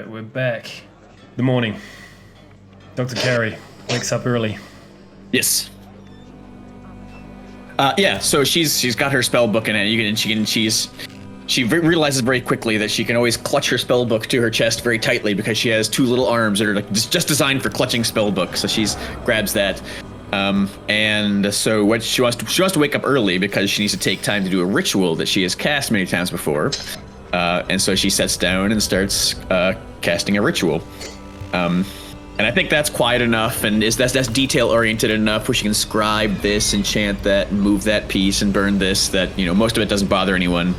Alright, we're back. The morning. Dr. Carey wakes up early. Yes. Yeah, so she's got her spell book in it. She realizes very quickly that she can always clutch her spell book to her chest very tightly because she has two little arms that are like just designed for clutching spell books. So she grabs that. And so what she wants to wake up early because she needs to take time to do a ritual that she has cast many times before. And so she sits down and starts casting a ritual. And I think that's quiet enough, and that's detail-oriented enough where she can scribe this, enchant that, and move that piece, and burn this, that, you know, most of it doesn't bother anyone.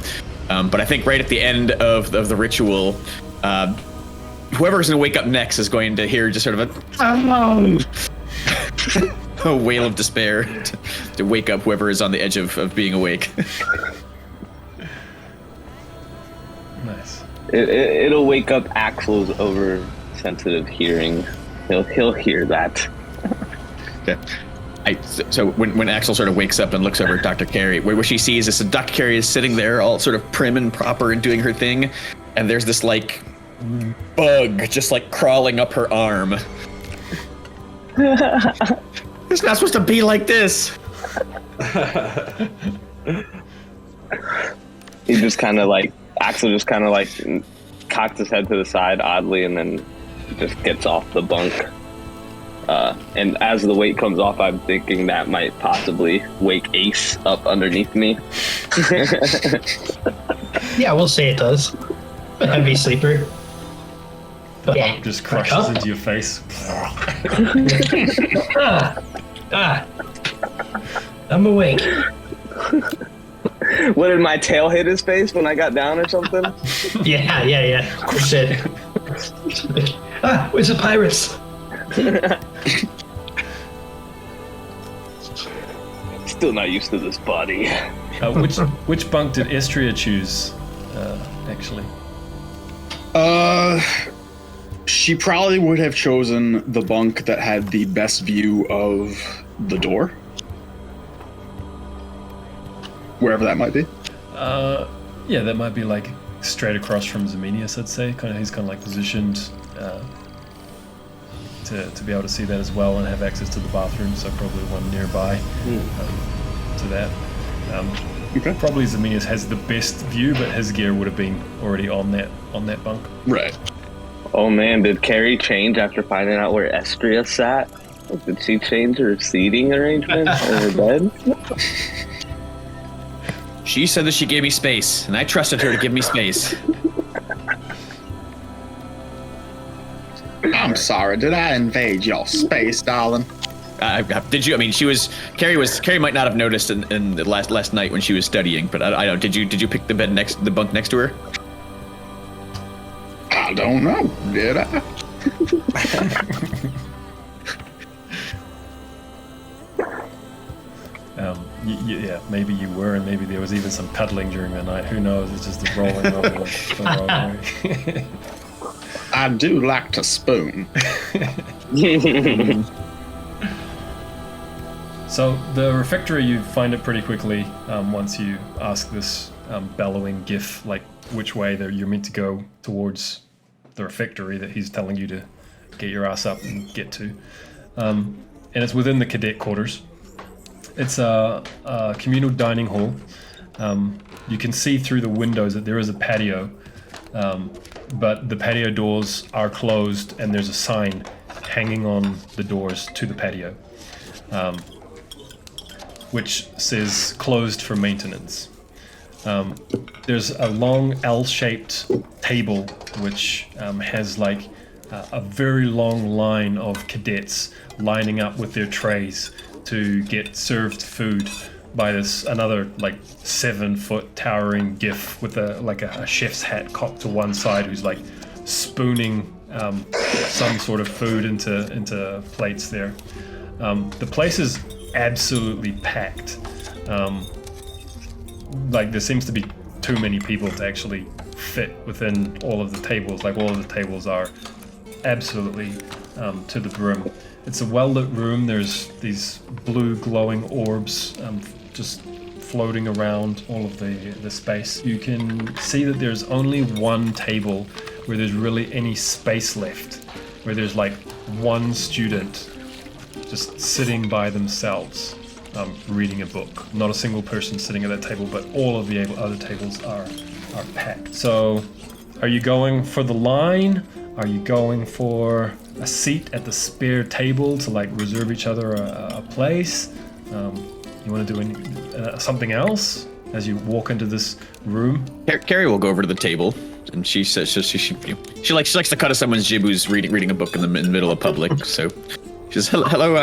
But I think right at the end of the ritual, whoever's going to wake up next is going to hear just sort of a wail of despair to wake up whoever is on the edge of being awake. Nice. It'll wake up Axel's oversensitive hearing. He'll hear that. Okay. So when Axel sort of wakes up and looks over at Dr. Carey, what she sees is that Dr. Carey is sitting there all sort of prim and proper and doing her thing, and there's this like bug just like crawling up her arm. It's not supposed to be like this. He just kind of like, Axel just kind of like cocks his head to the side oddly and then just gets off the bunk. And as the weight comes off, I'm thinking that might possibly wake Ace up underneath me. Yeah, we'll say it does. A heavy sleeper. But Yeah. Just crushes into your face. I'm awake. What, did my tail hit his face when I got down or something? Yeah. Of course it. Where's the pirates? Still not used to this body. Which bunk did Estria choose, actually? She probably would have chosen the bunk that had the best view of the door. Wherever that might be. Yeah, that might be like straight across from Zemenius, I'd say. He's kind of like positioned to be able to see that as well and have access to the bathroom, so probably one nearby to that. Okay. Probably Zemenius has the best view, but his gear would have been already on that bunk. Right. Oh man, did Carrie change after finding out where Estria sat? Did she change her seating arrangement on her bed? She said that she gave me space, and I trusted her to give me space. I'm sorry, did I invade your space, darling? Did you? I mean, Carrie might not have noticed in the last night when she was studying, but I don't. Did you pick the bunk next to her? I don't know, did I? Yeah, maybe you were, and maybe there was even some cuddling during the night. Who knows? It's just a rolling I do like to spoon. So the refectory, you find it pretty quickly once you ask this bellowing gif, like which way you're meant to go towards the refectory that he's telling you to get your ass up and get to. And it's within the cadet quarters. It's a communal dining hall. You can see through the windows that there is a patio, but the patio doors are closed and there's a sign hanging on the doors to the patio, which says closed for maintenance. There's a long L-shaped table which has like a very long line of cadets lining up with their trays to get served food by another like 7-foot towering gif with a chef's hat cocked to one side, who's like spooning some sort of food into plates there. The place is absolutely packed. Like there seems to be too many people to actually fit within all of the tables. Like all of the tables are absolutely to the brim. It's a well-lit room. There's these blue glowing orbs just floating around all of the space. You can see that there's only one table where there's really any space left, where there's like one student just sitting by themselves, reading a book. Not a single person sitting at that table, but all of the other tables are packed. So, are you going for the line? Are you going for a seat at the spare table to like reserve each other a place? You want to do something else as you walk into this room? Carrie will go over to the table, and she says she likes to cut someone's jib who's reading a book in the middle of public. So she says, "Hello,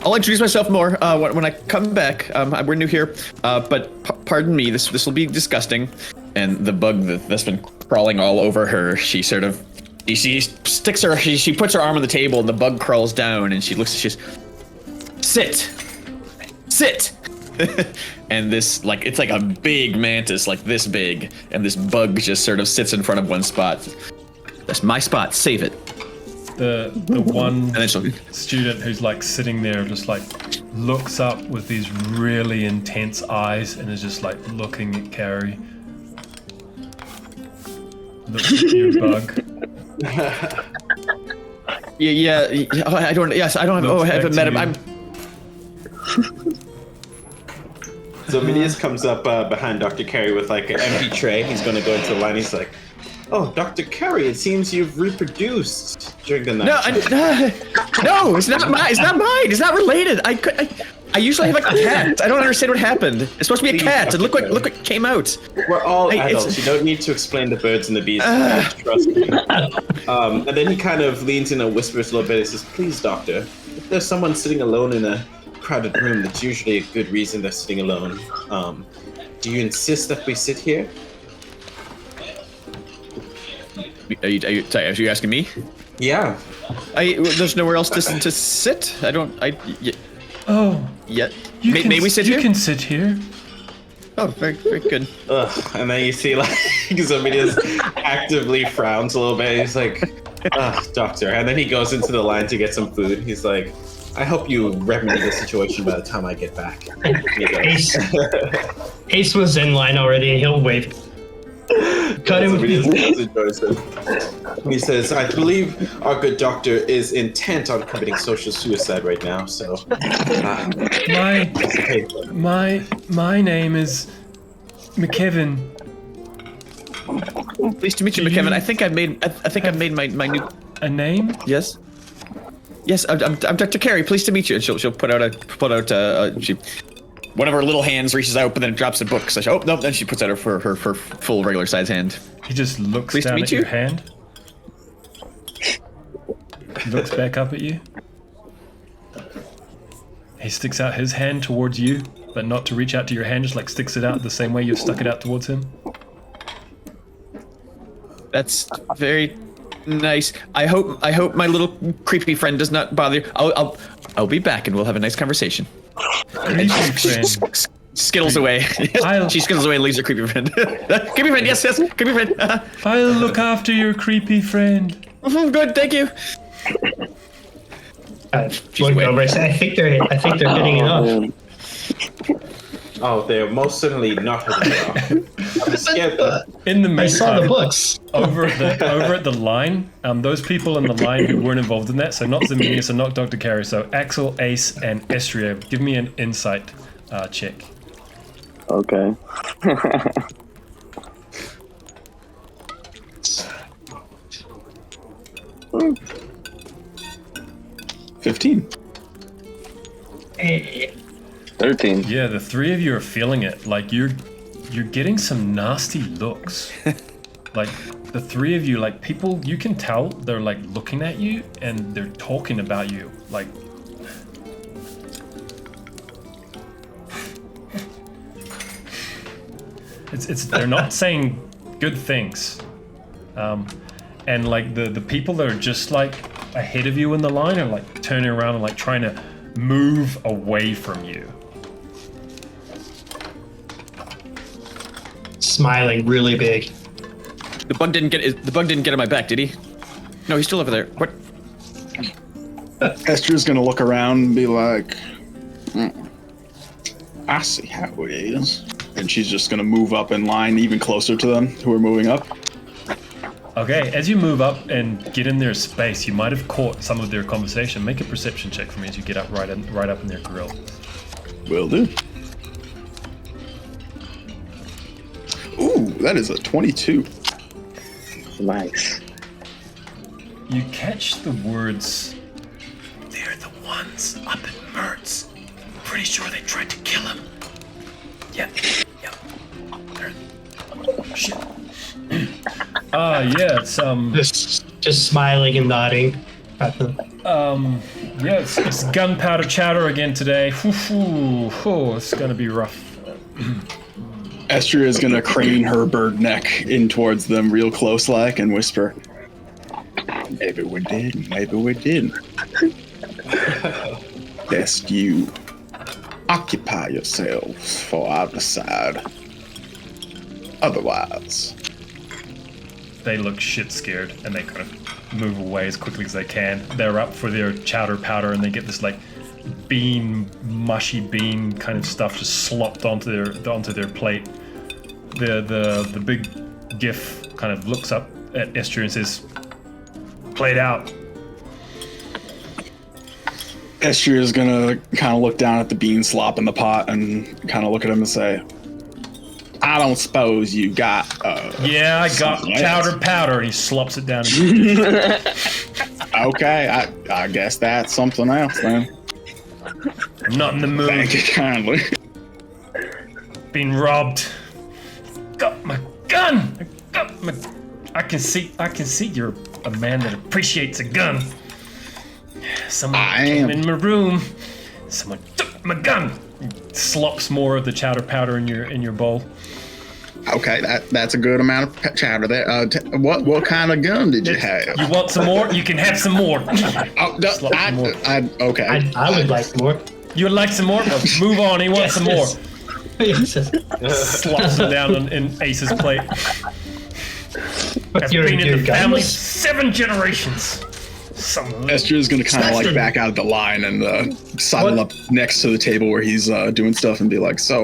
I'll introduce myself more when I come back. We're new here, but pardon me, this will be disgusting." And the bug that's been crawling all over her, she puts her arm on the table, and the bug crawls down, and she says, sit. And this, like, it's like a big mantis, like this big, and this bug just sort of sits in front of one spot. That's my spot, save it. The one student who's like sitting there just like looks up with these really intense eyes and is just like looking at Carrie. Looks at you, bug. Yeah. I don't I haven't met him. So Minius comes up behind Dr. Carey with like an empty tray. He's going to go into the line. He's like, "Oh, Dr. Carey, it seems you've reproduced during the night." No, it's not mine. It's not mine. It's not related. I usually have like a cat. I don't understand what happened. It's supposed to be a cat. And look what came out. We're all adults. You don't need to explain the birds and the bees. Trust me. And then he kind of leans in and whispers a little bit. He says, "Please, doctor, if there's someone sitting alone in a crowded room, that's usually a good reason they're sitting alone. Do you insist that we sit here?" Are you asking me? Yeah. There's nowhere else to sit. Yeah. May we sit here? You can sit here. Oh, very, very good. And then you see like somebody just actively frowns a little bit. He's like, "Doctor," and then he goes into the line to get some food. He's like, "I hope you remedy the situation by the time I get back." Ace was in line already. He'll wait. Cut him. He says, "I believe our good doctor is intent on committing social suicide right now, so..." My name is McKevin. Pleased to meet you, McKevin. I think I've made my new... A name? Yes. Yes, I'm Dr. Carey. Pleased to meet you. And she'll put out one of her little hands reaches out, but then it drops a book. So then she puts out her full regular size hand. He just looks down at your hand. Looks back up at you. He sticks out his hand towards you, but not to reach out to your hand, just like sticks it out the same way you've stuck it out towards him. That's very nice. I hope my little creepy friend does not bother you. I'll be back and we'll have a nice conversation. Creepy friend. Skittles away. She skittles away and leaves her creepy friend. Creepy friend, yes, creepy friend. I'll look after your creepy friend. Good, thank you. Look over. I think they're hitting it off. Oh, they're most certainly not hitting it off. I'm scared. In the meantime, I saw the books. over at the line, those people in the line who weren't involved in that, so not Zeminius and not Dr. Carey, so Axel, Ace, and Estria, give me an insight check. Okay. 15. 13. Yeah, the three of you are feeling it. Like you're getting some nasty looks. Like the three of you, like people, you can tell they're like looking at you and they're talking about you. Like they're not saying good things. And like the people that are just like ahead of you in the line are like turning around and like trying to move away from you. Smiling really big. The bug didn't get on my back, did he? No, he's still over there. What? Estra's gonna look around and be like, I see how it is. And she's just gonna move up in line even closer to them who are moving up. Okay, as you move up and get in their space, you might have caught some of their conversation. Make a perception check for me as you get up right up in their grill. Will do. Ooh, that is a 22. Nice. You catch the words, "They're the ones up in Mertz. Pretty sure they tried to kill him." Yep. Shit. Yeah, it's Just smiling and nodding at them. yeah, it's gunpowder chowder again today. It's gonna be rough. Estria is gonna crane her bird neck in towards them real close like and whisper, maybe we did, maybe we didn't. Best you occupy yourselves for I decide. Otherwise. They look shit scared and they kind of move away as quickly as they can. They're up for their chowder powder and they get this like mushy bean kind of stuff just slopped onto their plate. The big gif kind of looks up at Estria and says, "Played out." Estria is gonna kind of look down at the bean slop in the pot and kind of look at him and say, I don't suppose you got, Yeah, I got something chowder else." powder, and he slops it down. Okay, I guess that's something else then. I'm not in the mood. Thank you kindly. Being robbed. Got my gun. I can see you're a man that appreciates a gun. Someone I came am. in my room. Someone took my gun. Slops more of the chowder powder in your bowl. Okay, that's a good amount of chowder there. What kind of gun did you have? You want some more? You can have some more. Oh, no, Slop some more. okay. I would like more. You would like some more? No, move on. He wants some more. Slops it down in Ace's plate. That's been in the family 7 generations. Estria is going to kind of like back out of the line and sidle up next to the table where he's doing stuff and be like, so,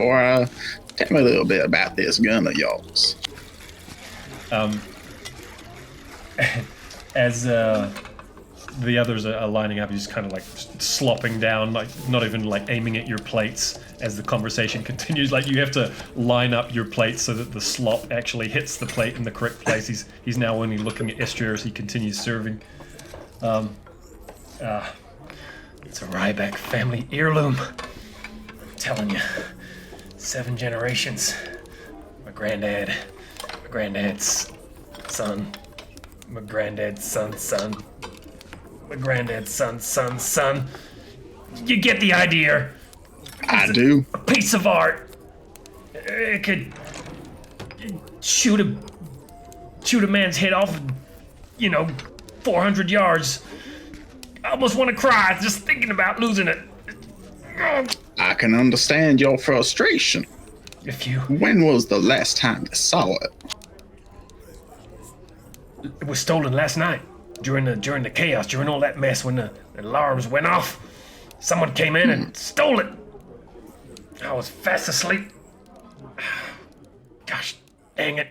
tell me a little bit about this gun of yours. As the others are lining up, he's just kind of like slopping down, like not even like aiming at your plates as the conversation continues. Like you have to line up your plates so that the slop actually hits the plate in the correct place. He's now only looking at Estria as he continues serving. It's a Ryback family heirloom. I'm telling you, 7 generations. My granddad's son, my granddad's son's son, my granddad's son's son. You get the idea. I do. A piece of art. It could shoot a man's head off, 400 yards. I almost want to cry just thinking about losing it. I can understand your frustration. When was the last time you saw it? It was stolen last night during the chaos, during all that mess when the alarms went off. Someone came in and stole it. I was fast asleep. Gosh dang it.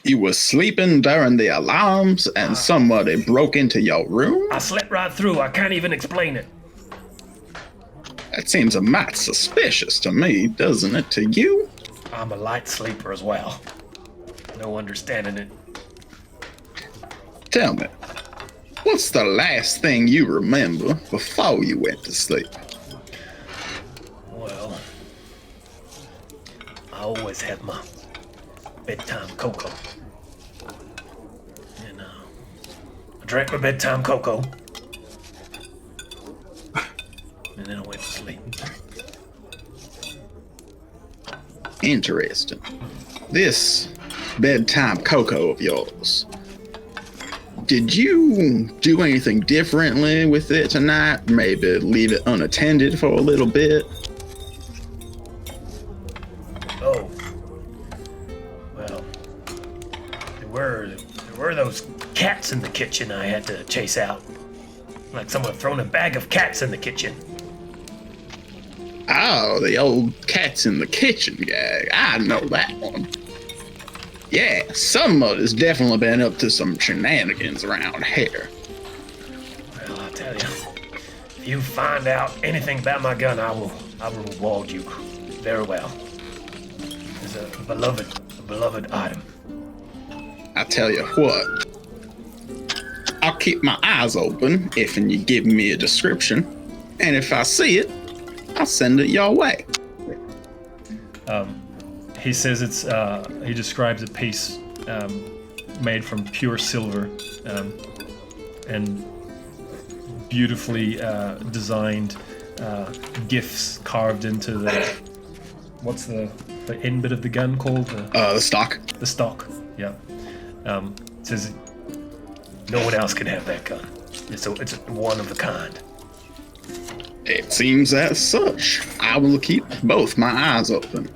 You were sleeping during the alarms and somebody broke into your room? I slept right through. I can't even explain it. That seems a mite suspicious to me, doesn't it to you? I'm a light sleeper as well. No understanding it. Tell me, what's the last thing you remember before you went to sleep? Well, I always have my bedtime cocoa. And I drank my bedtime cocoa. And then I went to sleep. Interesting. This bedtime cocoa of yours, did you do anything differently with it tonight? Maybe leave it unattended for a little bit? Oh. Well, there were those cats in the kitchen I had to chase out. Like someone thrown a bag of cats in the kitchen. Oh, the old cats in the kitchen gag. I know that one. Yeah, somebody's definitely been up to some shenanigans around here. Well, I'll tell you, if you find out anything about my gun, I will reward you very well. It's a beloved item. I tell you what, I'll keep my eyes open if you give me a description, and if I see it, I'll send it your way. He says it's. He describes a piece made from pure silver and beautifully designed gifts carved into the. What's the end bit of the gun called? The stock. The stock. Yeah. Says No one else can have that gun. It's one of a kind. It seems as such. I will keep both my eyes open.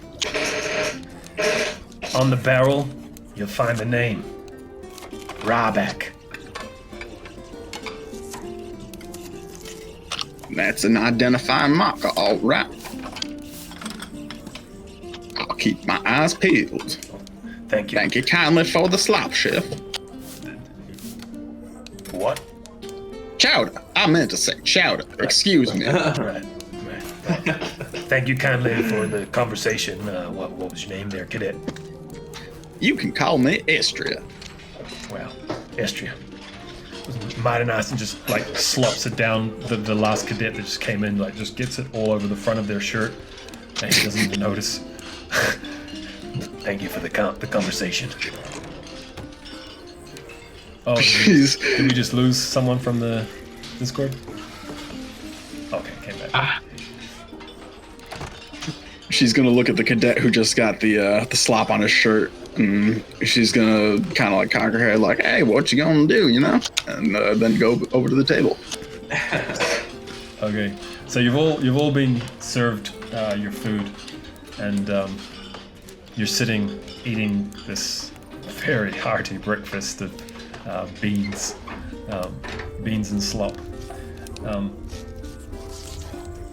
On the barrel, you'll find the name. Ryback. That's an identifying marker, all right. I'll keep my eyes peeled. Thank you. Thank you kindly for the slop, Chef. What? Chowder. I meant to say chowder. Excuse me. Right. Thank you kindly for the conversation. What was your name there, cadet? You can call me Astral. Well, Estria. Mighty nice, and just like slops it down the last cadet that just came in, like just gets it all over the front of their shirt, and he doesn't even notice. Thank you for the conversation. Oh, Jeez. did we just lose someone from the Discord? Okay, came back. She's gonna look at the cadet who just got the slop on his shirt, and she's gonna kind of like cock her head, like, "Hey, what you gonna do?" You know, and then go over to the table. Okay, so you've all been served your food, and you're sitting eating this very hearty breakfast of beans and slop.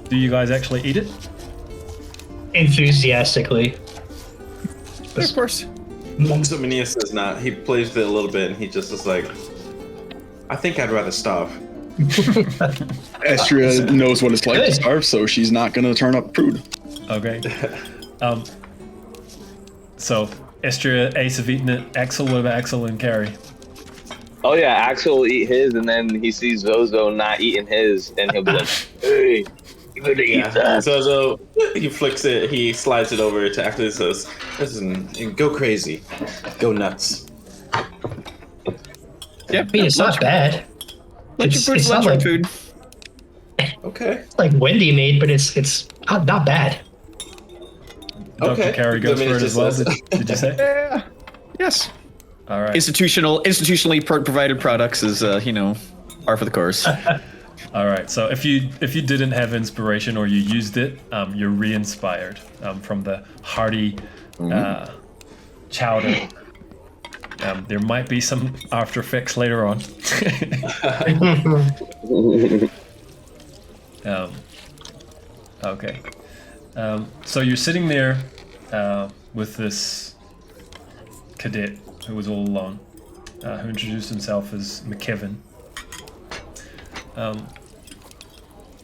Do you guys actually eat it? Enthusiastically. Of course. Dominius says not. He plays with it a little bit, and he just is like, I think I'd rather starve. Astria knows what it's like to starve, so she's not gonna turn up prude. Okay. So Estria, Ace have eaten it. Axel, what about Axel and Carrie? Oh yeah, Axel will eat his, and then he sees Zozo not eating his, and he'll be like, "Hey, you better eat that." So he flicks it, he slides it over to Axel and says, "Listen, go crazy. Go nuts." Yeah, I mean, it's not bad. Lunch and food's not lunch like, food. Okay. like Wendy made, but it's not bad. Dr. Okay. Carrie goes for it Dominius as well. just Did you say? Yeah. Yes. All right. Institutionally provided products is par for the course. All right. So if you didn't have inspiration or you used it, you're re-inspired from the hearty chowder. There might be some after effects later on. Okay. So you're sitting there with this cadet who was all alone, who introduced himself as McKevin.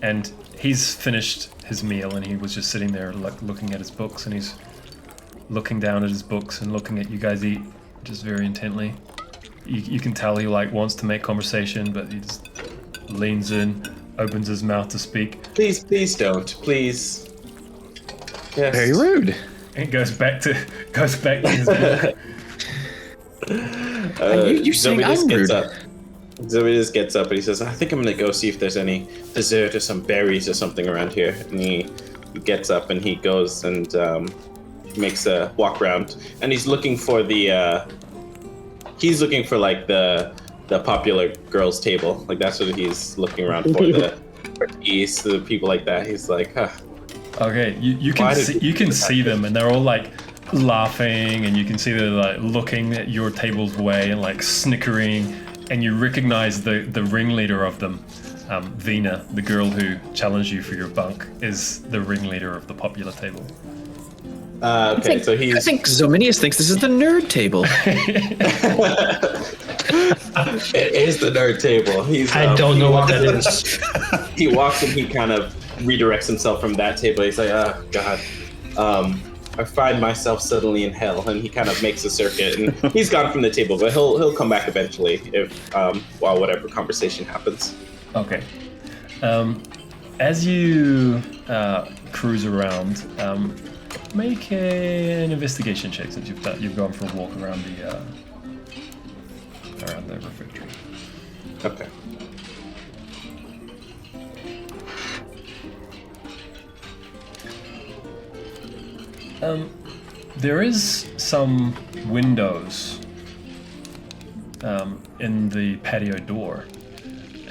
And he's finished his meal, and he was just sitting there looking at his books, and he's looking down at his books and looking at you guys eat just very intently. You can tell he wants to make conversation, but he just leans in, opens his mouth to speak. Please don't. Please. Yes. Very rude. And goes back to his book. You saying I'm rude? Zoe just gets up and he says, I think I'm gonna go see if there's any dessert or some berries or something around here. And he gets up and he goes and makes a walk around, and he's looking for the popular girls' table. Like that's what he's looking around for. The people like that. He's like, huh. Okay, you can see them, and they're all like laughing, and you can see they're like looking at your table's way and like snickering, and you recognize the ringleader of them, Vina, the girl who challenged you for your bunk, is the ringleader of the popular table. Okay, so I think Zominius thinks this is the nerd table. It is the nerd table. I don't know what that is. He walks and he kind of redirects himself from that table. He's like, oh god, I find myself suddenly in hell, and he kind of makes a circuit, and he's gone from the table, but he'll come back eventually if while whatever conversation happens. Okay. As you cruise around, make an investigation check since you've gone for a walk around the refectory. Okay. There is some windows in the patio door,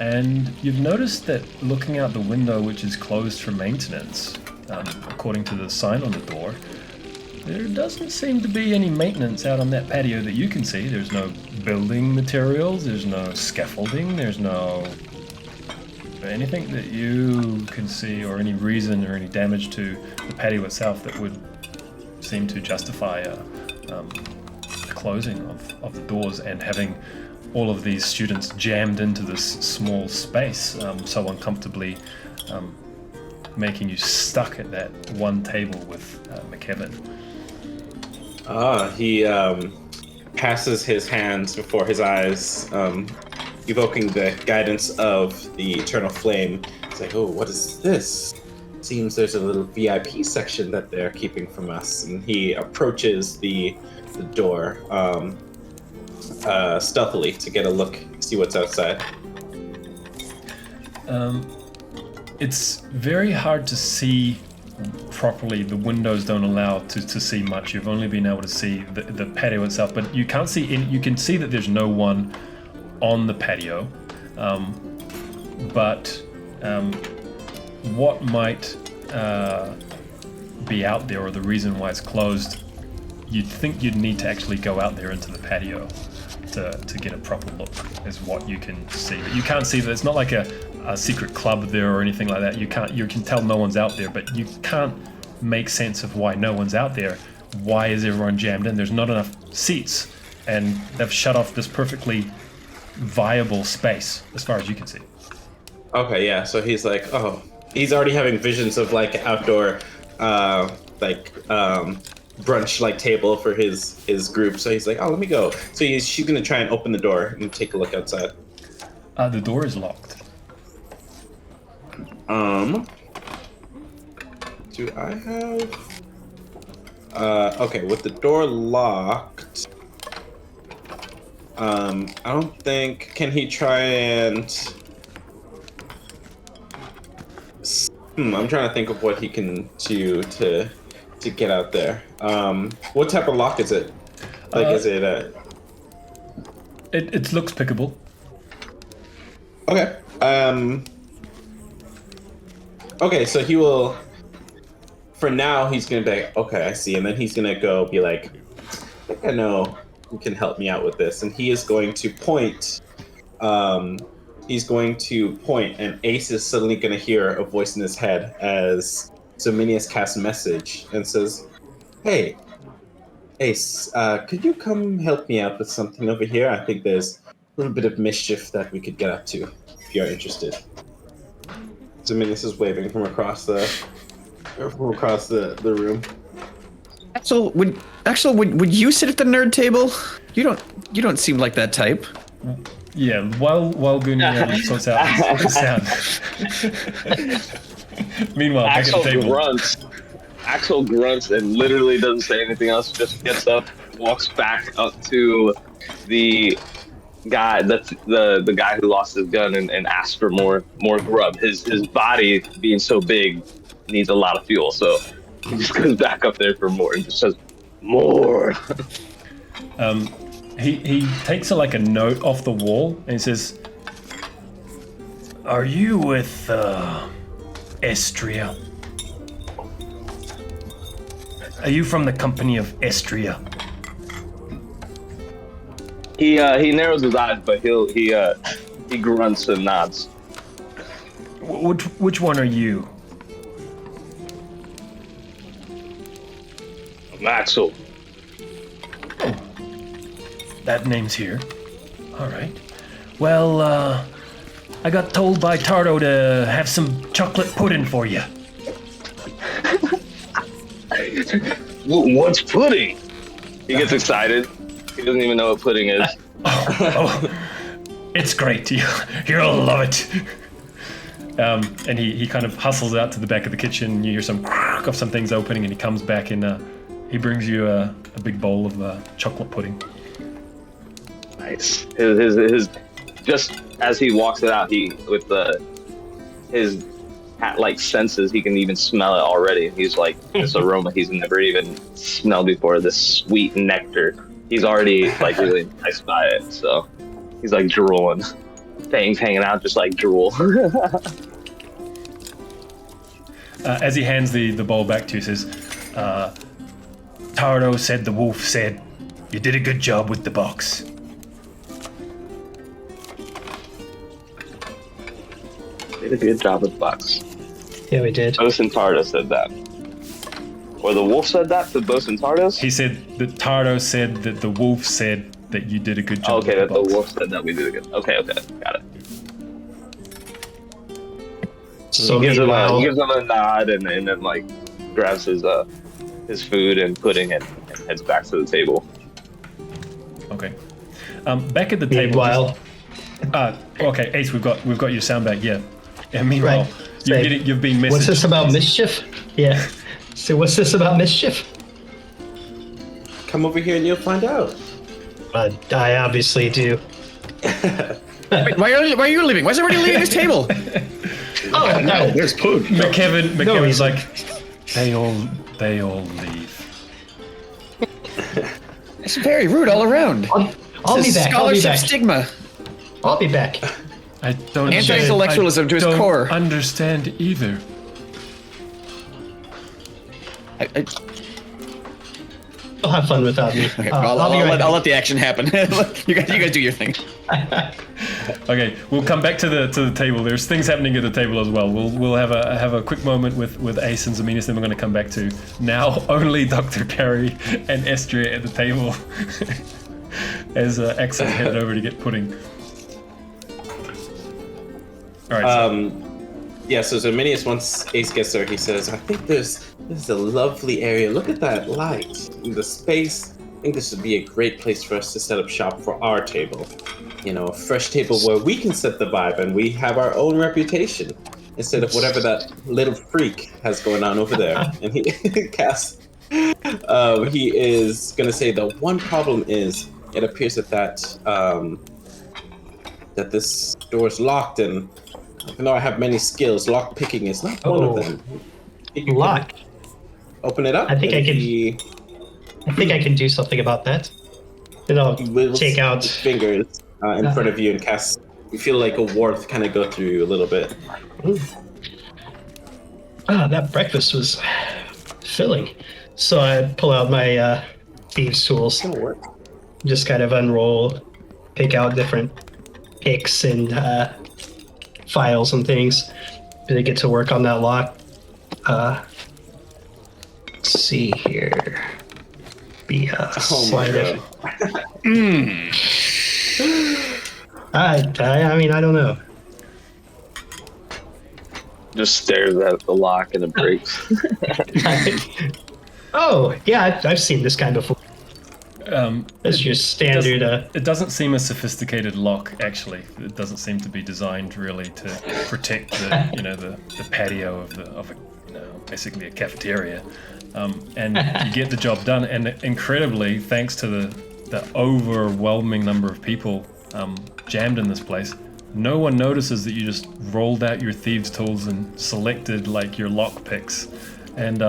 and you've noticed that looking out the window, which is closed for maintenance, according to the sign on the door, there doesn't seem to be any maintenance out on that patio that you can see. There's no building materials, there's no scaffolding, there's no anything that you can see, or any reason or any damage to the patio itself that would seem to justify the closing of the doors and having all of these students jammed into this small space so uncomfortably, making you stuck at that one table with McKevin. He passes his hands before his eyes, evoking the guidance of the eternal flame. It's like, oh, what is this? Seems there's a little VIP section that they're keeping from us. And he approaches the door stealthily to get a look, see what's outside. It's very hard to see properly. The windows don't allow to see much. You've only been able to see the patio itself, but you can't see any. You can see that there's no one on the patio, but what might be out there, or the reason why it's closed, you'd think you'd need to actually go out there into the patio to get a proper look, is what you can see. But you can't see that. It's not like a secret club there or anything like that. You can tell no one's out there, but you can't make sense of why no one's out there. Why is everyone jammed in? There's not enough seats, and they've shut off this perfectly viable space as far as you can see. Okay, yeah. So he's like, oh, he's already having visions of like outdoor, brunch like table for his group. So he's like, oh, let me go. So she's gonna try and open the door and take a look outside. The door is locked. Do I have? Okay, with the door locked. I don't think. Can he try and? I'm trying to think of what he can do to get out there. What type of lock is it? Like, is it a? It looks pickable. Okay. Okay, so he will. For now, he's gonna be like, okay, I see, and then he's gonna go be like, I think I know who can help me out with this, and he is going to point. And Ace is suddenly gonna hear a voice in his head as Zominius casts a message and says, "Hey, Ace, could you come help me out with something over here? I think there's a little bit of mischief that we could get up to, if you're interested." Zominius is waving from across the room. Axel, would you sit at the nerd table? You don't seem like that type. Yeah, while Gunia sorts out the sound. Meanwhile, back at the table. Axel grunts and literally doesn't say anything else. Just gets up, walks back up to the guy. That's the guy who lost his gun and asks for more grub. His body being so big needs a lot of fuel, so he just goes back up there for more and just says more. He takes a note off the wall and he says, "Are you with Estria? Are you from the company of Estria?" He narrows his eyes, but he grunts and nods. Which one are you? I'm Axel. That name's here. All right. Well, I got told by Tardo to have some chocolate pudding for you. What's pudding? He gets excited. He doesn't even know what pudding is. It's great. You'll love it. And he kind of hustles out to the back of the kitchen. You hear some of some things opening, and he comes back and he brings you a big bowl of chocolate pudding. Nice. His just as he walks it out, he with his hat-like senses, he can even smell it already. He's like, this aroma he's never even smelled before. This sweet nectar. He's already like really enticed by it. So he's like drooling, fangs hanging out, just like drool. As he hands the bowl back to you, says, Tardo said the wolf said you did a good job with the box. Did a good job with the box. Yeah, we did. Bosun Tardo said that. Or the wolf said that to Bosun Tardos? He said that Tardo said that the wolf said that you did a good job. Okay, with that the the box. wolf said that we did a good. Okay, got it. So he gives him meanwhile, a nod and then like grabs his food and pudding and heads back to the table. Okay. Back at the table. meanwhile, Okay, Ace, we've got your sound back. Yeah. And meanwhile, Right. you've been messaged. what's this about mischief? Yeah. So what's this about mischief? Come over here and you'll find out. I obviously do. Wait, why are you leaving? Why is everybody leaving this table? Oh no! There's pudding. McKevin's like, they all leave. It's very rude all around. I'll be It's a back. I'll be scholarship back. stigma. I'll be back. I don't Anti-intellectualism to its core. Understand either. You'll have fun without me. Okay, I'll be right I'll back. let the action happen. you guys do your thing. Okay, we'll come back to the table. There's things happening at the table as well. We'll have a quick moment with Ace and Zeminus, then we're going to come back to now only Dr. Carey and Estria at the table as Axel's headed over to get pudding. All right. Yeah, so Zerminius, once Ace gets there, he says, I think this is a lovely area. Look at that light. The space. I think this would be a great place for us to set up shop for our table. You know, a fresh table where we can set the vibe and we have our own reputation instead of whatever that little freak has going on over there. And he casts. He is going to say the one problem is it appears that this door is locked, and even though I have many skills, lock picking is not one of them. You can Lock. open it up. I think I and can- he I think I can do something about that. Then I'll will take out. his fingers in front of you and cast. You feel like a warmth kind of go through you a little bit. That breakfast was filling. So I pull out my thieves' tools, It's gonna work. just kind of unroll, pick out different picks and files and things. Did I get to work on that lock? Let's see here. Be Oh my slide god. I mean, I don't know. Just stares at the lock and it breaks. Oh, yeah, I've seen this kind before. It's your standard. It doesn't seem a sophisticated lock, actually. It doesn't seem to be designed really to protect the patio of basically a cafeteria. And you get the job done. And incredibly, thanks to the overwhelming number of people jammed in this place, no one notices that you just rolled out your thieves' tools and selected like your lock picks, and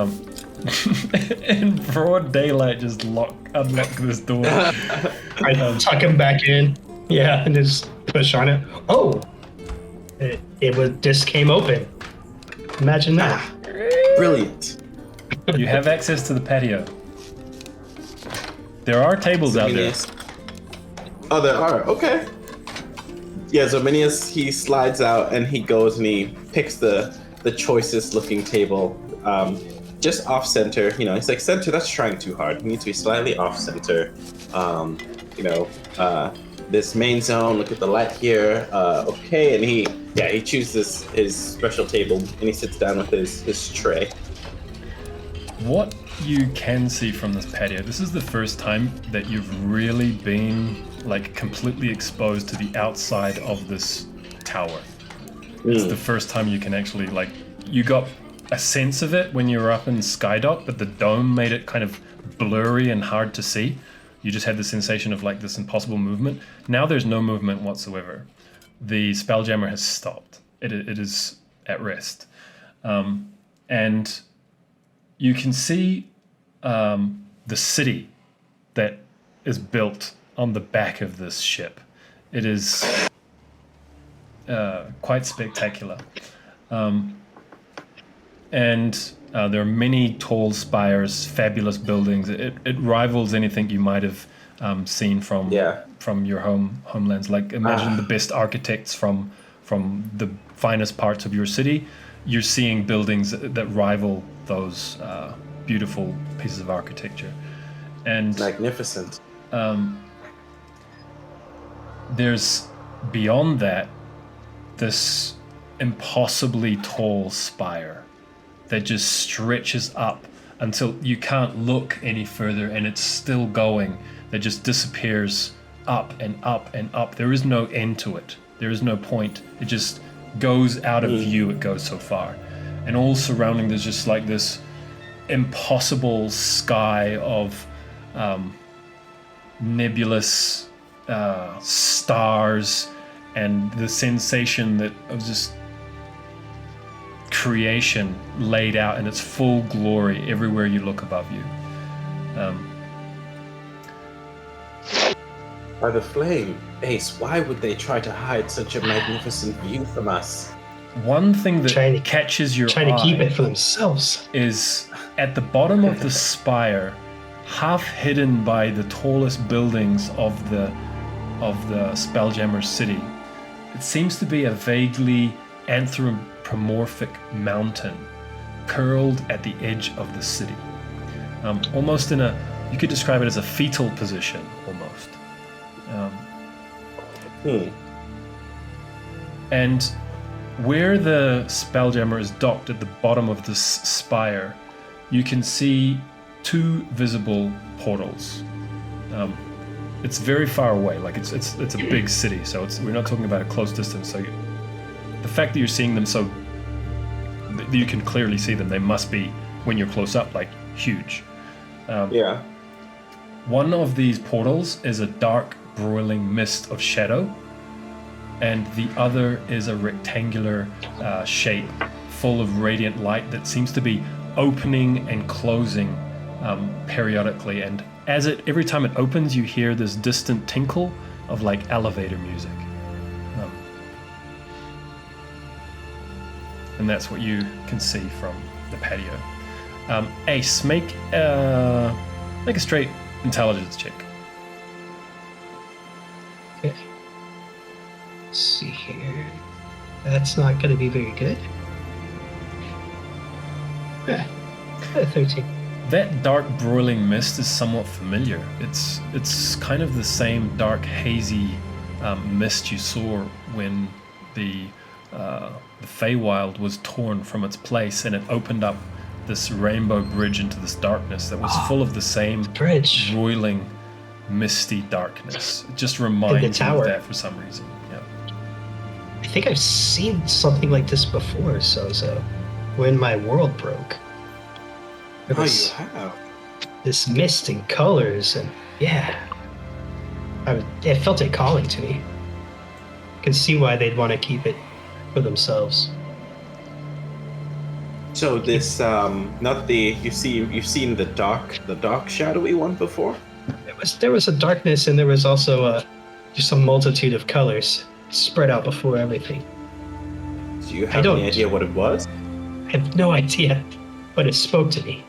in broad daylight just unlock this door. I tuck him back in. Yeah, and just push on it. Oh, it just came open. Imagine that. Brilliant. You have access to the patio. There are tables out there. Oh, there are. Okay. Yeah, so Minius, he slides out and he goes and he picks the choicest looking table, just off center. You know, he's like, center, that's trying too hard. It needs to be slightly off center. This main zone, look at the light here. Okay, and he chooses his special table and he sits down with his tray. What you can see from this patio, this is the first time that you've really been like completely exposed to the outside of this tower. It's the first time you can actually like, you got a sense of it when you were up in Skydock, but the dome made it kind of blurry and hard to see. You just had the sensation of like this impossible movement. Now there's no movement whatsoever. The Spelljammer has stopped. It is at rest. And you can see the city that is built on the back of this ship. It is quite spectacular. And there are many tall spires, fabulous buildings. It rivals anything you might have seen from your homelands. Like imagine the best architects from the finest parts of your city. You're seeing buildings that rival those beautiful pieces of architecture. And magnificent. There's beyond that this impossibly tall spire that just stretches up until you can't look any further, and it's still going. That just disappears up and up and up. There is no end to it. There is no point. It just goes out of view. It goes so far. And all surrounding, there's just like this impossible sky of nebulous stars, and the sensation that of just creation laid out in its full glory everywhere you look above you. By the flame, Ace, why would they try to hide such a magnificent view from us? One thing that catches your eye, trying to keep it for themselves, is at the bottom of the spire, half hidden by the tallest buildings of the Spelljammer city. It seems to be a vaguely anthropomorphic mountain curled at the edge of the city. Almost in you could describe it as a fetal position, almost. And where the Spelljammer is docked at the bottom of this spire, you can see two visible portals. It's very far away, like it's a big city, so we're not talking about a close distance. So the fact that you're seeing them so you can clearly see them, they must be, when you're close up, like huge. One of these portals is a dark, broiling mist of shadow, and the other is a rectangular shape full of radiant light that seems to be opening and closing periodically. And every time it opens, you hear this distant tinkle of like elevator music. And that's what you can see from the patio. Ace, make a straight intelligence check. Okay. Let's see here. That's not going to be very good. 13. That dark broiling mist is somewhat familiar. It's kind of the same dark hazy mist you saw when the Feywild was torn from its place, and it opened up this rainbow bridge into this darkness that was full of the same broiling, misty darkness. It just reminds me of that for some reason. Yeah. I think I've seen something like this before, so when my world broke. It was this mist and colors, and it felt it calling to me. I can see why they'd want to keep it for themselves. So this, you've seen the dark shadowy one before? There was a darkness, and there was also just a multitude of colors spread out before everything. Do you have any idea what it was? I have no idea, but it spoke to me.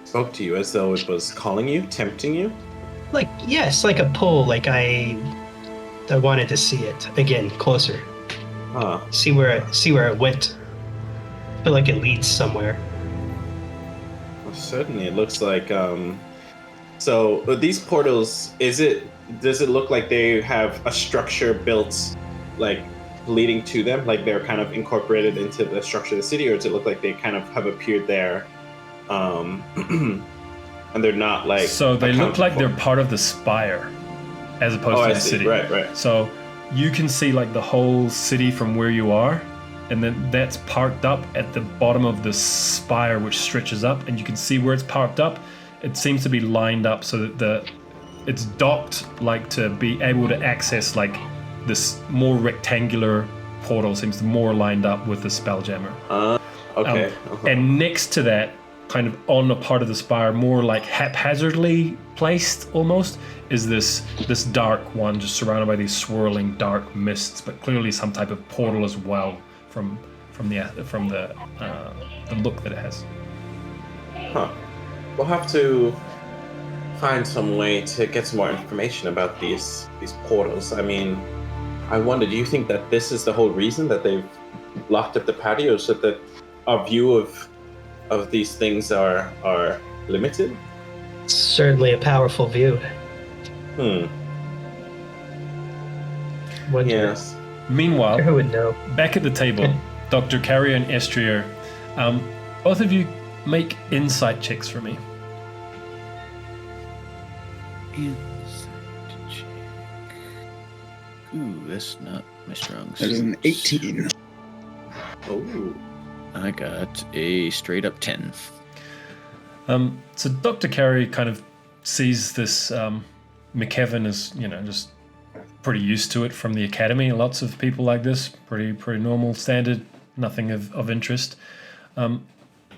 Spoke to you as though it was calling you, tempting you? Like, yes, like a pull, like I wanted to see it again, closer. Huh. See where it went. I feel like it leads somewhere. Well, certainly, it looks like. So these portals, does it look like they have a structure built, like leading to them, like they're kind of incorporated into the structure of the city, or does it look like they kind of have appeared there, and they're not like? So they look like they're for- part of the spire, as opposed to I the see. city. Right. So you can see like the whole city from where you are, and then that's parked up at the bottom of the spire, which stretches up, and you can see where it's parked up. It seems to be lined up so that it's docked, like to be able to access like this more rectangular portal seems to more lined up with the Spelljammer. Okay. And next to that, kind of on a part of the spire, more like haphazardly placed almost, is this dark one just surrounded by these swirling dark mists, but clearly some type of portal as well from the look that it has. Huh. We'll have to find some way to get some more information about these portals. I mean, I wonder, do you think that this is the whole reason that they've locked up the patio, so that our view of these things are limited? Certainly a powerful view. Wonder Yes. Meanwhile, who would know? back at the table, Dr. Carrier and Estrier, both of you make insight checks for me. Insight check. Ooh, that's not my strong That is an 18. Oh. I got a straight up 10. So Dr. Carey kind of sees this McKevin as, just pretty used to it from the academy. Lots of people like this, pretty normal, standard, nothing of interest.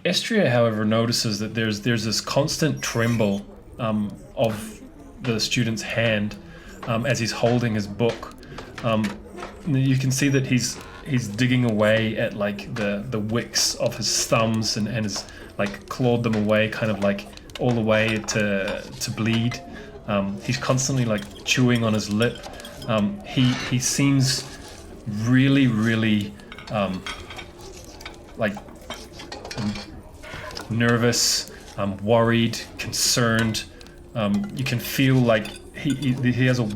Estria, however, notices that there's this constant tremble of the student's hand as he's holding his book. You can see that he's digging away at like the wicks of his thumbs and has like clawed them away, kind of like all the way to bleed. He's constantly like chewing on his lip. He seems really like nervous, worried, concerned. You can feel like he has a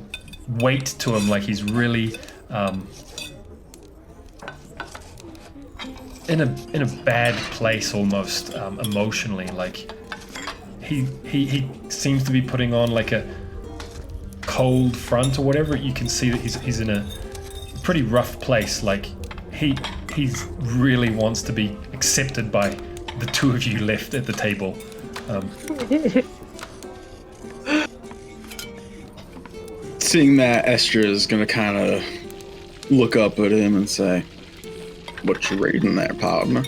weight to him, like he's really in a bad place almost, emotionally. Like he seems to be putting on like a cold front or whatever. You can see that he's in a pretty rough place. Like he really wants to be accepted by the two of you left at the table. Seeing that, Esther is going to kind of look up at him and say, "What you reading there, partner?"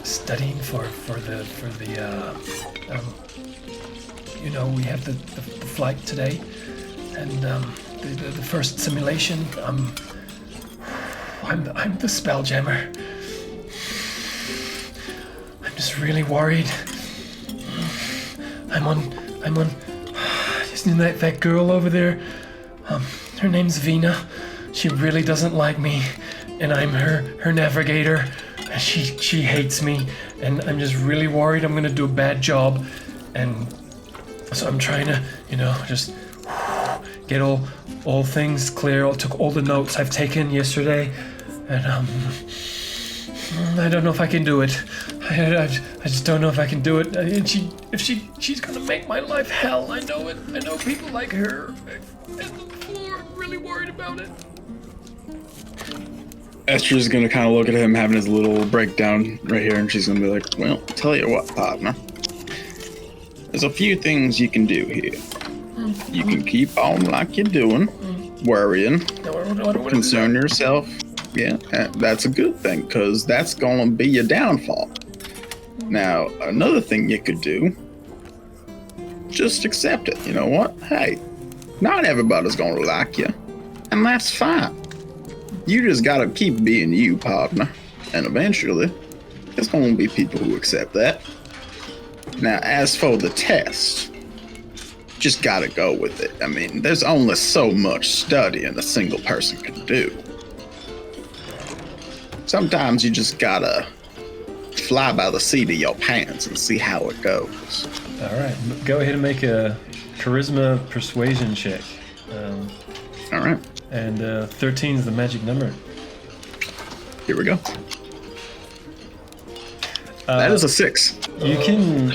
Studying for the we have the flight today, and the first simulation. I'm the Spelljammer. I'm just really worried. I'm on just that girl over there. Her name's Vina. She really doesn't like me, and I'm her navigator. And she hates me, and I'm just really worried I'm gonna do a bad job, and so I'm trying to, just get all things clear. I took all the notes I've taken yesterday, and I don't know if I can do it. I just don't know if I can do it. And she's gonna make my life hell. I know it. I know people like her. And the floor, I'm really worried about it. Esther's gonna kind of look at him having his little breakdown right here, and she's gonna be like, "Well, tell you what, partner. There's a few things you can do here. You can keep on like you're doing, worrying, concern yourself. Yeah, that's a good thing, because that's gonna be your downfall. Now, another thing you could do, just accept it. You know what? Hey, not everybody's gonna like you, and that's fine. You just gotta keep being you, partner. And eventually, there's gonna be people who accept that. Now, as for the test, just gotta go with it. I mean, there's only so much studying a single person can do. Sometimes you just gotta fly by the seat of your pants and see how it goes. All right, go ahead and make a charisma persuasion check. All right, And 13 is the magic number. here we go. That is a 6. You can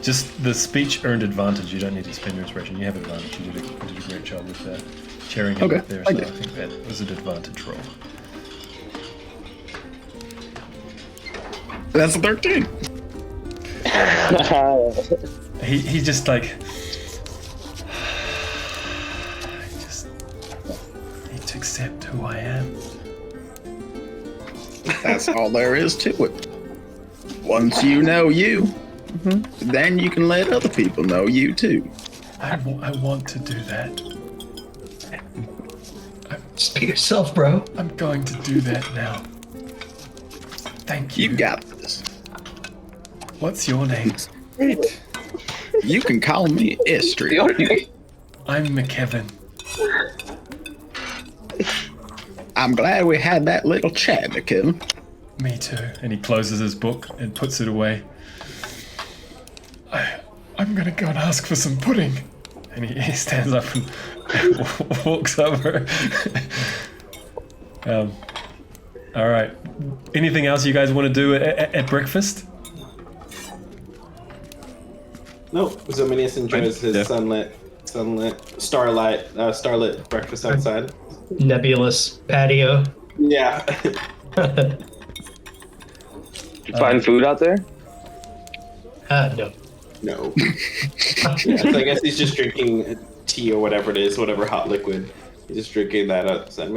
just the speech earned advantage. You don't need to spend your inspiration. You have advantage. You did a great job with sharing it Okay, up there. I So I did. think that was an advantage roll. That's a 13. He just like need to accept who I am. That's all there is to it. Once you know you, then you can let other people know you too. I want to do that. Just be yourself, bro. I'm going to do that now. Thank you. You got this. What's your name? You can call me Astral. I'm McKevin. I'm glad we had that little chat, McKevin. Me too. And he closes his book and puts it away. I'm gonna go and ask for some pudding. And he stands up and walks over. All right. Anything else you guys want to do at breakfast? No, Zominius enjoys his starlit breakfast outside. Nebulous patio. Yeah. Did you find food out there? No. No. Yeah, so I guess he's just drinking tea or whatever it is, whatever hot liquid. He's just drinking that outside.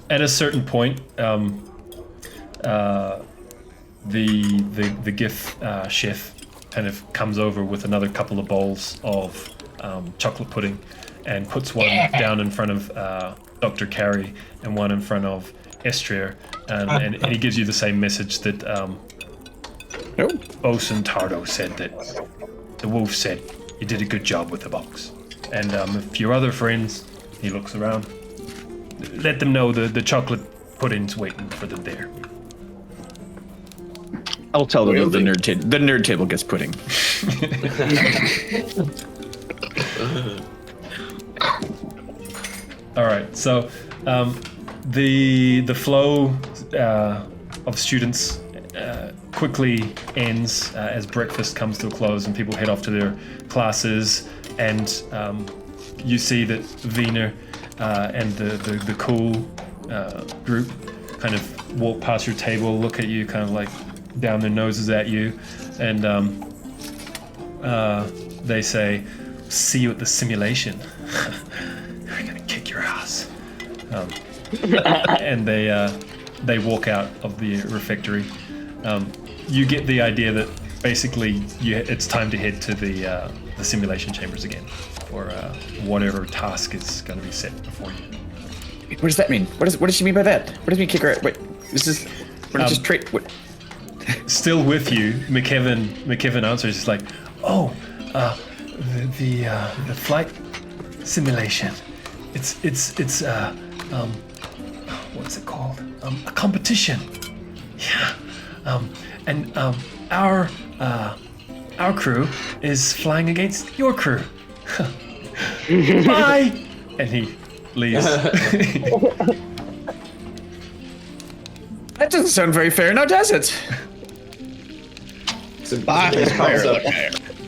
At a certain point, the GIF chef kind of comes over with another couple of bowls of chocolate pudding and puts one down in front of Dr. Carey and one in front of Estria, and he gives you the same message that Bosun Tardo said, that the wolf said you did a good job with the box. And if your other friends, he looks around, let them know the chocolate pudding's waiting for them there. I'll tell them that the nerd table gets pudding. All right, so the flow of students quickly ends as breakfast comes to a close and people head off to their classes, and you see that Wiener and the cool group kind of walk past your table, look at you, kind of like down their noses at you, and they say, "See you at the simulation." We're gonna kick your ass. And they walk out of the refectory. You get the idea that basically it's time to head to the simulation chambers again, or whatever task is going to be set before you. What does that mean? What does she mean by that? What does it mean kick her out? Wait, this is we're not just trade. What? Still with you, McKevin answers. He's like, "Oh, the flight simulation. It's what's it called? A competition. Yeah. And our crew is flying against your crew. Bye." And he leaves. That doesn't sound very fair, now does it?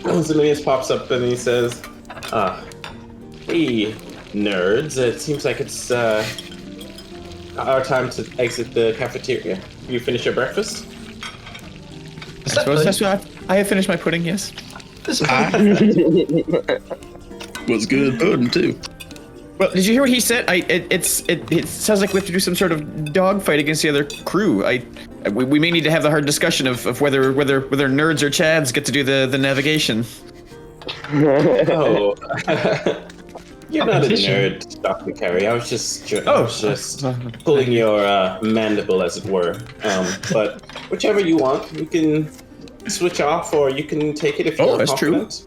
Zominius pops up and he says, "Hey, nerds, it seems like it's our time to exit the cafeteria. You finish your breakfast?" I have finished my pudding, yes. Was good pudding too. Well, did you hear what he said? It sounds like we have to do some sort of dogfight against the other crew. We may need to have the hard discussion of whether nerds or chads get to do the navigation. Oh. You're not a nerd, Dr. Carey. I was just pulling your mandible, as it were. But whichever you want, you can switch off, or you can take it if you're that's true. confident.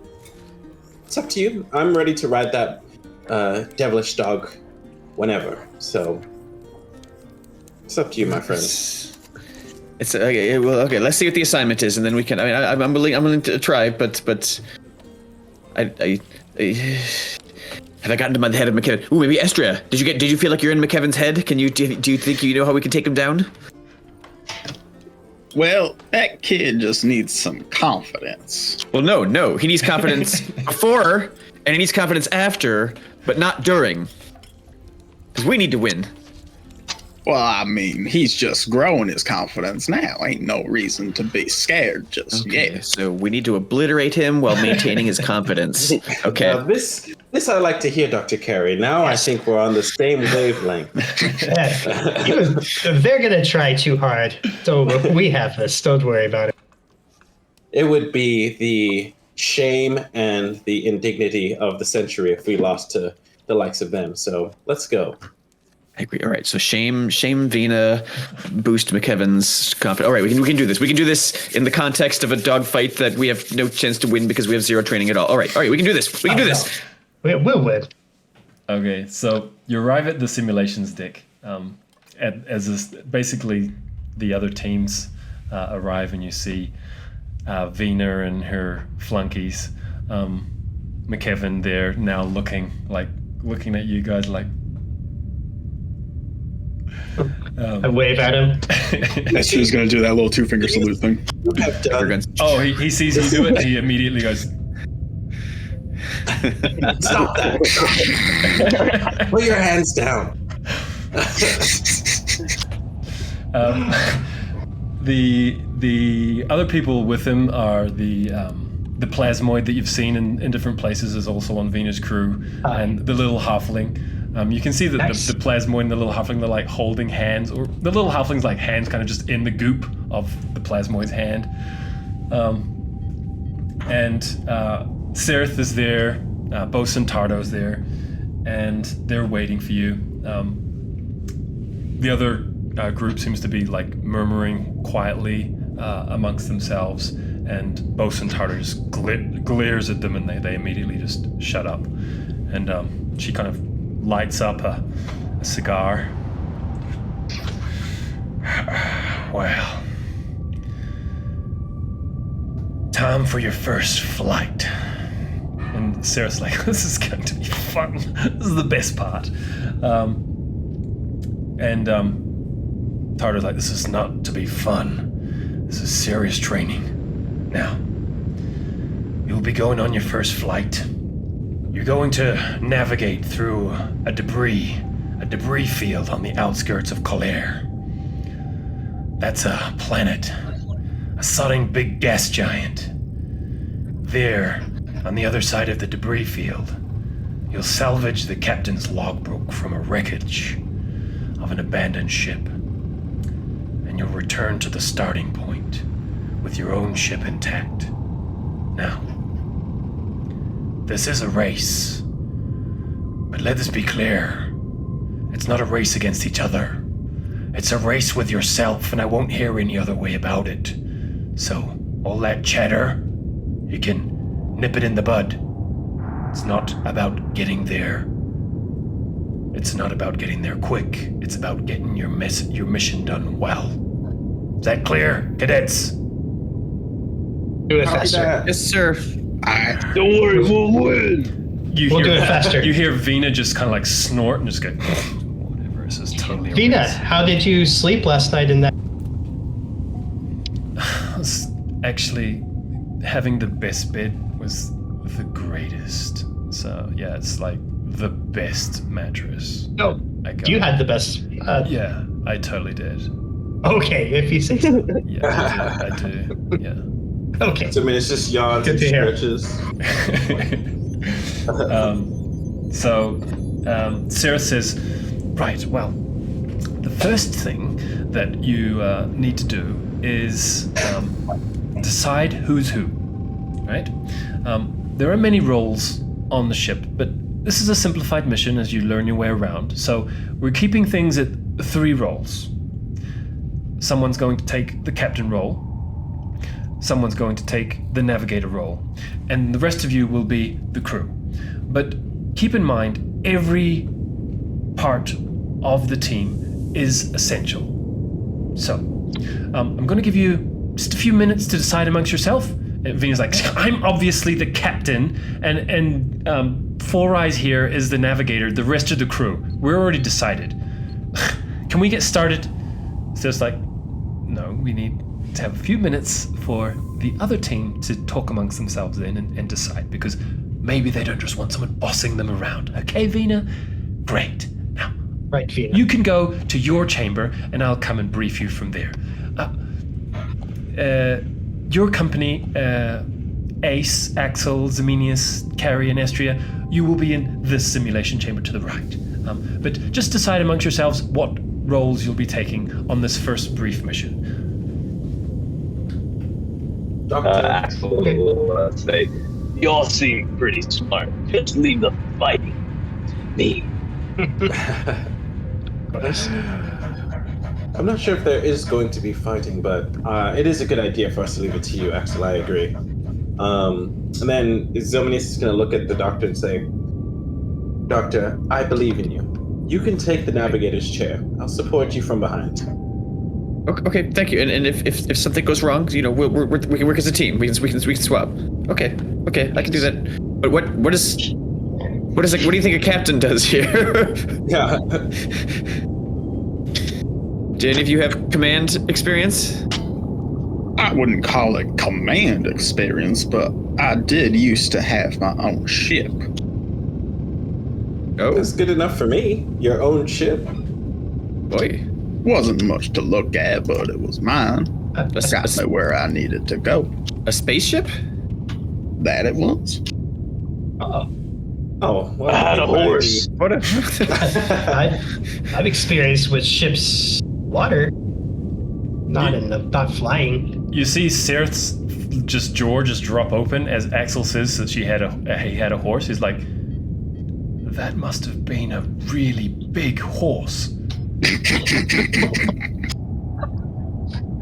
It's up to you. I'm ready to ride that devilish dog whenever. So it's up to you, my friend. It's okay. Well, okay. Let's see what the assignment is, and then we can. I mean, I'm willing to try, but I have I gotten to the head of McKevin? Ooh, maybe Estria. Did you feel like you're in McKevin's head? Do you think you know how we can take him down? Well, that kid just needs some confidence. Well, no. He needs confidence before, and he needs confidence after, but not during. Because we need to win. Well, I mean, he's just growing his confidence now. Ain't no reason to be scared just yet. So we need to obliterate him while maintaining his confidence. Okay. Now, this I like to hear, Dr. Carey. Now I think we're on the same wavelength. They're gonna try too hard, so we have this. Don't worry about it. It would be the shame and the indignity of the century if we lost to the likes of them. So let's go. I agree. All right. So shame Vina, boost McKevin's confidence. All right. We can do this. We can do this in the context of a dogfight that we have no chance to win because we have zero training at all. All right. We can do this. We can do this. We'll win. Okay, so you arrive at the simulations deck. Basically, the other teams arrive, and you see Vina and her flunkies. McKevin there now looking at you guys like. I wave at him. She's gonna do that little 2-finger salute thing. Oh, he sees you do it. He immediately goes. Stop that! Put your hands down. The other people with him are the plasmoid that you've seen in different places is also on Vina's crew, and the little halfling. You can see that the plasmoid and the little halfling, they're like holding hands, or the little halfling's like hands kind of just in the goop of the plasmoid's hand. And Sereth is there, Bosun Tardo's there, and they're waiting for you. The other group seems to be like murmuring quietly amongst themselves, and Bosun Tardo just glares at them, and they immediately just shut up. And she kind of lights up a cigar. Well, time for your first flight. And Sarah's like, this is going to be fun. This is the best part. And Tardo's like, this is not to be fun. This is serious training. Now, you'll be going on your first flight. You're going to navigate through a debris field on the outskirts of Colaire. That's a planet, a sodding big gas giant. There, on the other side of the debris field, you'll salvage the captain's logbook from a wreckage of an abandoned ship. And you'll return to the starting point with your own ship intact. Now, this is a race, but let this be clear. It's not a race against each other. It's a race with yourself, and I won't hear any other way about it. So, all that chatter, you can nip it in the bud. It's not about getting there. It's not about getting there quick. It's about getting your mission done well. Is that clear, cadets? Do it faster. Yes, sir. Don't worry, we'll win. We'll do it faster. You hear Vina just kind of like snort and just go, whatever. This is totally. Vina, how did you sleep last night in that? Actually, having the best bed was the greatest. So yeah, it's like the best mattress. No, you had the best. Yeah, I totally did. Okay, if you say so. Yeah, I do. Yeah. Okay. So I mean, it's just yawns and stretches. Sarah says, right, well, the first thing that you need to do is decide who's who, right? There are many roles on the ship, but this is a simplified mission as you learn your way around. So we're keeping things at 3 roles. Someone's going to take the captain role. someone's going to take the navigator role, and the rest of you will be the crew. But keep in mind, every part of the team is essential. So, I'm going to give you just a few minutes to decide amongst yourself. And Vena's like, I'm obviously the captain, and Four Eyes here is the navigator. The rest of the crew, we're already decided. Can we get started? So it's like, no, we need to have a few minutes for the other team to talk amongst themselves then and decide, because maybe they don't just want someone bossing them around. Okay, Vena? Great. Now, Right, Vena. you can go to your chamber, and I'll come and brief you from there. Your company, Ace, Axel, Zemenius, Carrie, and Estria, you will be in this simulation chamber to the right. But just decide amongst yourselves what roles you'll be taking on this first brief mission. Doctor. Axel will say, "Y'all seem pretty smart. Just leave the fighting to me." I'm not sure if there is going to be fighting, but it is a good idea for us to leave it to you, Axel. I agree. And then Zomanius is going to look at the doctor and say, "Doctor, I believe in you. You can take the navigator's chair. I'll support you from behind." Okay, thank you. And if something goes wrong, we can work as a team. We can swap. Okay, I can do that. But what do you think a captain does here? Yeah. Do any of you have command experience? I wouldn't call it command experience, but I did used to have my own ship. Oh, That's good enough for me. Your own ship. boy. Wasn't much to look at, but it was mine. Got me where I needed to go. A spaceship? That it was. Oh, Oh, well, I had a horse. What a... I've experienced with ships water, not flying. You see Sirth's jaw just drop open as Axel says that he had a horse. He's like, that must have been a really big horse.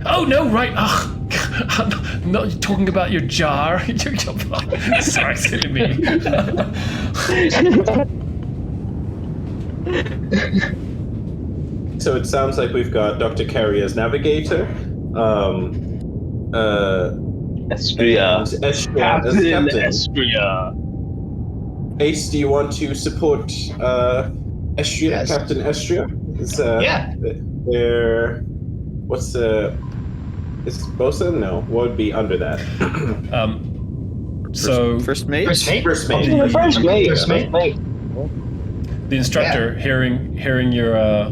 Oh no, right. I'm not talking about your jar. Sorry, silly me. So it sounds like we've got Dr. Carey as navigator, Estria. and Estria as Captain captain. Estria. Ace, do you want to support Estria, Yes. Captain Estria? Yeah. What's is Bosa? No, what would be under that? So First mate? First mate? First mate. The first mate. First mate. the instructor, hearing your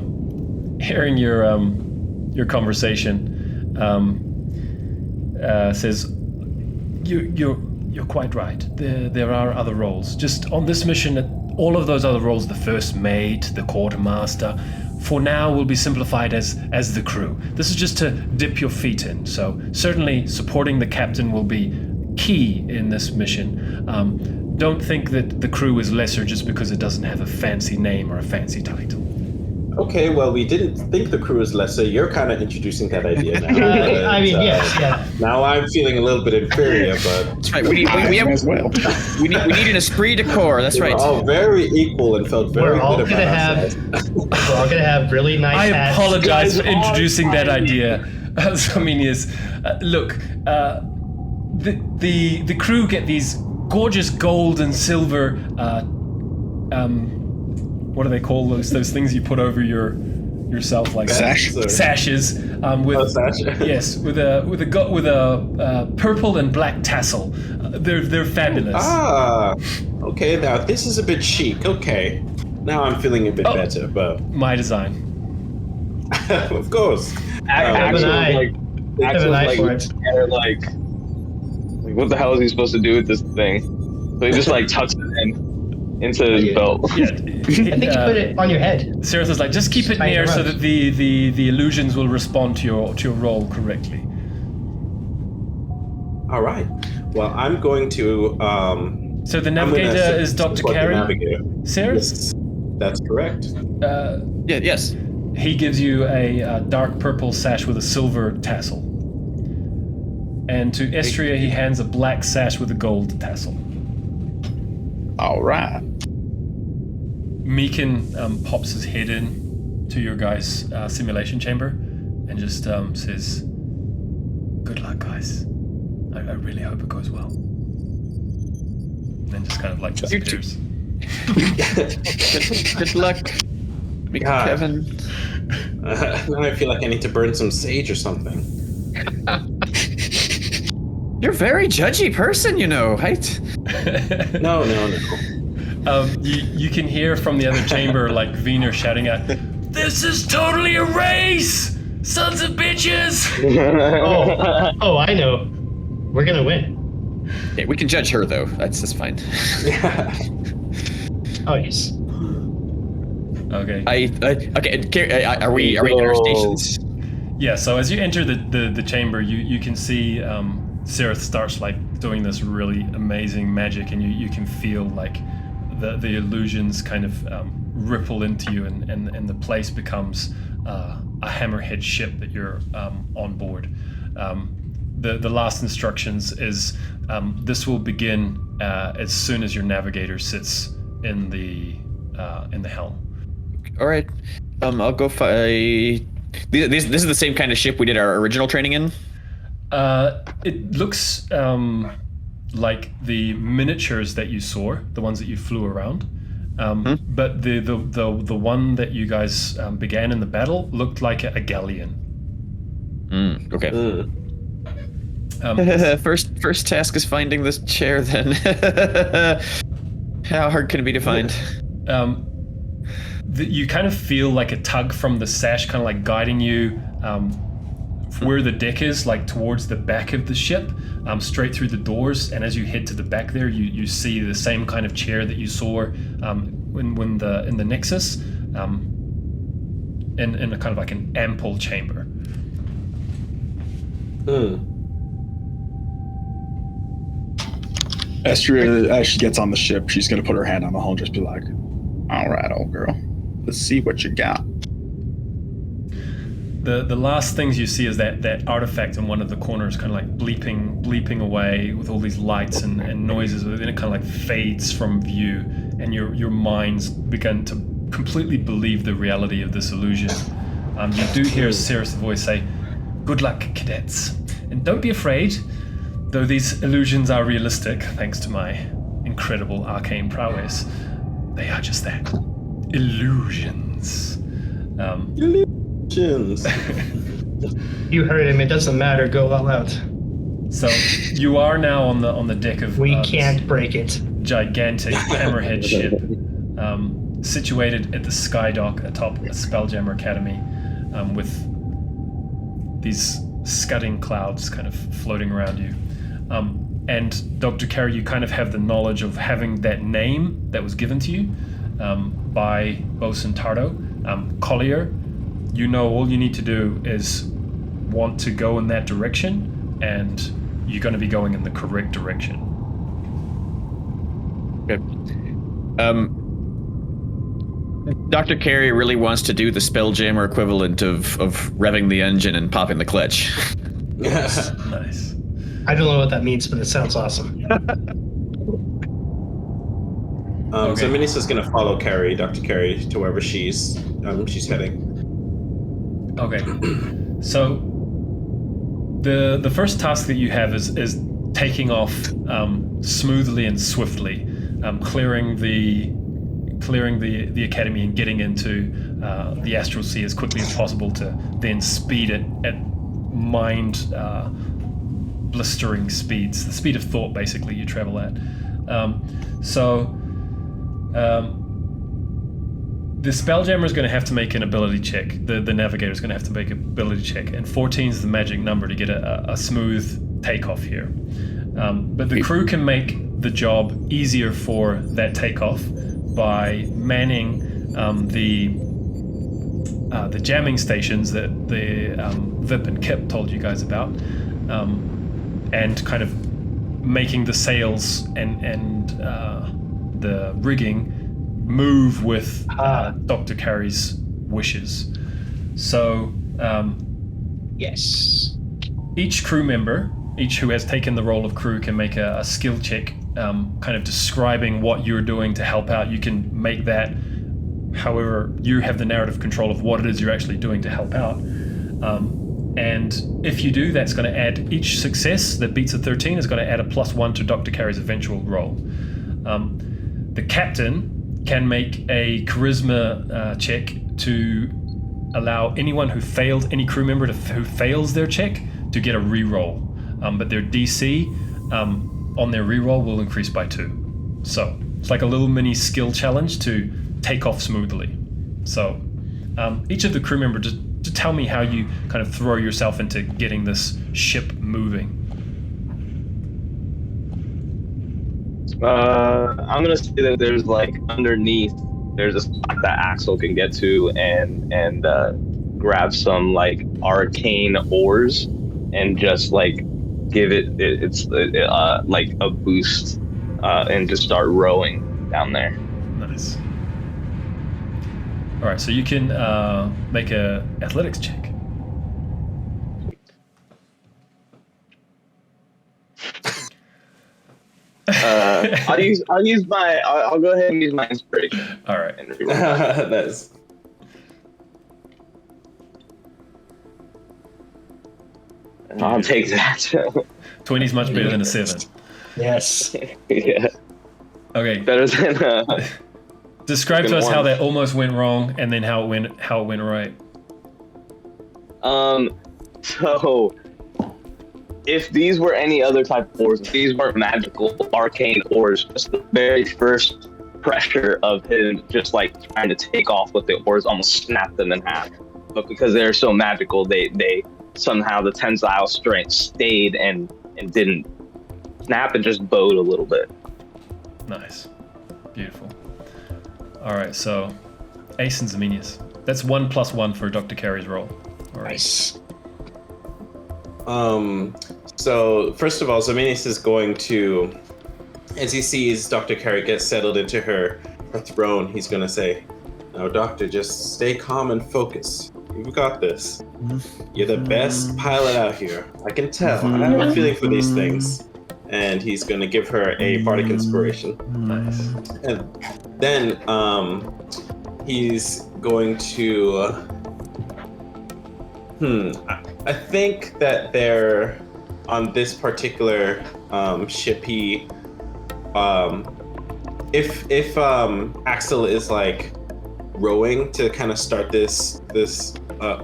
conversation, says, You're quite right. There are other roles. Just on this mission, all of those other roles, the first mate, the quartermaster, for now will be simplified as the crew. This is just to dip your feet in. So certainly supporting the captain will be key in this mission. Don't think that the crew is lesser just because it doesn't have a fancy name or a fancy title. Okay, well, we didn't think the crew was lesser. You're kind of introducing that idea now. I mean, yes, yeah. Now I'm feeling a little bit inferior, but That's right. We need As well. we need an esprit de corps. That's we're right. all very equal and felt very We're all good gonna about have ourselves. we're all gonna have really nice I hats. apologize for guys are introducing that fine. idea. Look, the crew get these gorgeous gold and silver. What do they call those things you put over yourself like Sash. sashes? With Sash. yes, with a purple and black tassel. They're fabulous. Ah, okay. Now this is a bit chic. Okay, now I'm feeling a bit better. But My design. of course, Axel's eye. like, Have an eye for it. like, what the hell is he supposed to do with this thing? So he just like tucks it into his belt. Yeah. I think you put it on your head. Sarah says like, just keep it Tighten near them so up. that the illusions will respond to your role correctly. all right. Well, I'm going to. So the I'm gonna navigator is Dr. support the Carey. navigator. Sarah? Yes, that's correct. Yes. He gives you a dark purple sash with a silver tassel. And to Estria, he hands a black sash with a gold tassel. All right. Meekin pops his head in to your guys' simulation chamber and just says, "Good luck, guys. I really hope it goes well." And then just kind of like disappears. Good luck, God. Kevin. Now I feel like I need to burn some sage or something. You're a very judgy person, you know, right? No. You can hear from the other chamber like Wiener shouting out, "This is totally a race! Sons of bitches!" Oh, I know. We're gonna win. Yeah, we can judge her though. That's fine. Oh yes. Okay. Okay. Are we in our stations? Yeah, so as you enter the chamber, you can see Sereth starts like doing this really amazing magic, and you can feel like the illusions kind of ripple into you, and the place becomes a hammerhead ship that you're on board. The last instructions is this will begin as soon as your navigator sits in the helm. All right. I'll go find. This is the same kind of ship we did our original training in. It looks like the miniatures that you saw, the ones that you flew around. But the one that you guys began in the battle looked like a galleon. Okay. First task is finding this chair. Then, how hard can it be to find? You kind of feel like a tug from the sash, kind of like guiding you where the deck is, like towards the back of the ship, straight through the doors. And as you head to the back there, you see the same kind of chair that you saw in the Nexus, in a kind of like an ample chamber. Estria, as she gets on the ship, she's gonna put her hand on the hull and just be like, "All right, old girl, let's see what you got." The last things you see is that artifact in one of the corners, kind of like bleeping away with all these lights and noises, and then it kind of like fades from view, and your minds begin to completely believe the reality of this illusion. You do hear Sereth's voice say, "Good luck, cadets, and don't be afraid. Though these illusions are realistic, thanks to my incredible arcane prowess, they are just that. Illusions." You heard him. It doesn't matter. Go all out. So you are now on the deck of We can't break it. gigantic hammerhead ship, situated at the sky dock atop a Spelljammer Academy, with these scudding clouds kind of floating around you. And Dr. Carey, you kind of have the knowledge of having that name that was given to you by Bosun Tardo. Collier, you know all you need to do is want to go in that direction, and you're going to be going in the correct direction. Okay. Dr. Carey really wants to do the Spelljammer equivalent of revving the engine and popping the clutch. Nice. I don't know what that means, but it sounds awesome. So Minissa's gonna follow Dr. Carey, to wherever she's heading. Okay. So the first task that you have is taking off smoothly and swiftly, clearing the academy and getting into the Astral Sea as quickly as possible to then speed it at mind blistering speeds, the speed of thought basically you travel at. The Spelljammer is going to have to make an ability check. The navigator is going to have to make an ability check, and 14 is the magic number to get a smooth takeoff here. But the crew can make the job easier for that takeoff by manning the jamming stations that the Vip and Kip told you guys about, and kind of making the sails and the rigging move with Dr. Carey's wishes. So Yes. each crew member each who has taken the role of crew can make a skill check, kind of describing what you're doing to help out. You can make that however you have the narrative control of what it is you're actually doing to help out. And if you do, that's going to add each success that beats a 13 is going to add a +1 to Dr. Carey's eventual roll. The captain can make a charisma check to allow anyone who failed, any crew member who fails their check to get a reroll. But their DC on their reroll will increase by 2. So it's like a little mini skill challenge to take off smoothly. So each of the crew members just tell me how you kind of throw yourself into getting this ship moving. I'm gonna say that there's like underneath, there's a spot that Axel can get to and grab some like arcane ores and just like give it like a boost and just start rowing down there. Nice. All right, so you can make a athletics check. I'll go ahead and use my inspiration. All right. Nice. I'll take that. 20's much better than a 7. Yes. Yeah. Okay. Better than Describe to us how one. that almost went wrong, and then how it went right. So if these were any other type of ores, if these weren't magical arcane ores, just the very first pressure of him just like trying to take off with the ores almost snapped them in half. But because they're so magical, they somehow the tensile strength stayed and didn't snap and just bowed a little bit. Nice. Beautiful. All right, so Ace and Zemenius. That's 1 + 1 for Dr. Carey's roll. All right. Nice. So first of all, Zemenius is going to, as he sees Dr. Carey get settled into her throne, he's going to say, "Now, Doctor, just stay calm and focus. You've got this. You're the best pilot out here. I can tell. I have a feeling for these things." And he's going to give her a bardic inspiration. Nice. And then he's going to... I think that they're on this particular ship. He, if Axel is like rowing to kind of start this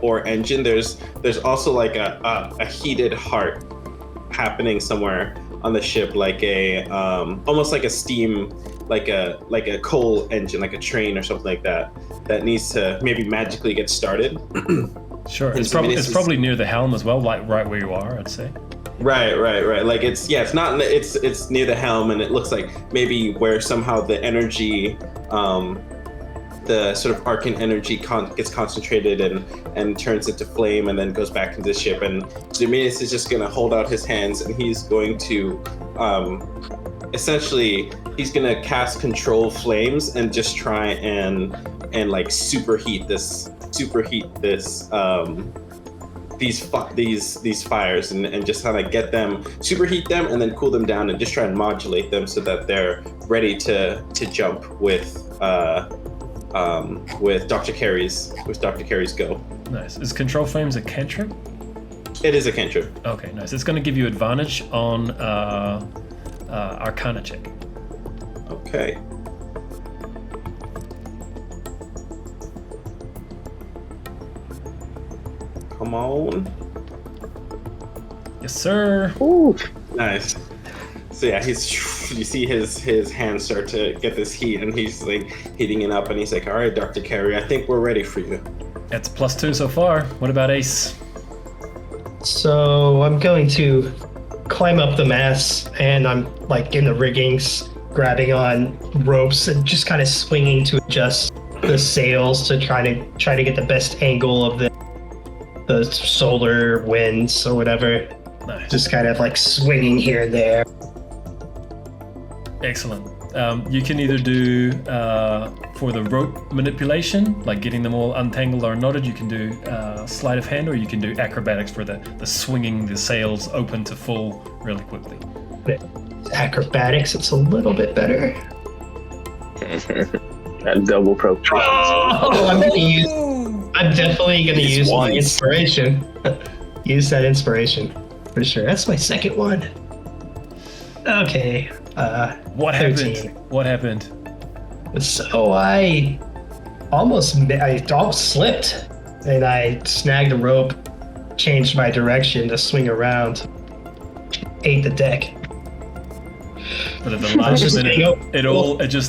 ore engine, there's also like a heated heart happening somewhere on the ship, like a almost like a steam, like a coal engine, like a train or something like that needs to maybe magically get started. Sure. It's probably near the helm as well, like right where you are, I'd say. Right. Like it's near the helm, and it looks like maybe where somehow the energy, the sort of arcane energy gets concentrated and turns into flame and then goes back into the ship. And Zemenius is just gonna hold out his hands, and he's going to essentially he's gonna cast control flames and just try and like superheat these fires and just kind of get them, superheat them and then cool them down and just try and modulate them so that they're ready to jump with Dr. Carey's go. Nice. Is Control Flames a cantrip? It is a cantrip. Okay, nice. It's going to give you advantage on Arcana check. Okay. Come on. Yes, sir. Ooh. Nice. So yeah, you see his hands start to get this heat, and he's like heating it up, and he's like, "All right, Dr. Carey, I think we're ready for you." That's +2 so far. What about Ace? So I'm going to climb up the mast, and I'm like in the riggings, grabbing on ropes and just kind of swinging to adjust the sails to try to get the best angle of the solar winds or whatever. Nice. Just kind of like swinging here and there. Excellent. You can either do for the rope manipulation, like getting them all untangled or knotted. You can do sleight of hand, or you can do acrobatics for the swinging the sails open to full really quickly. Acrobatics, it's a little bit better. That double protraction. Oh, I'm definitely gonna use my inspiration. Use that inspiration for sure. That's my second one. Okay. What 13. happened? What happened? So I almost slipped, and I snagged a rope, changed my direction to swing around, ate the deck. But at the last minute,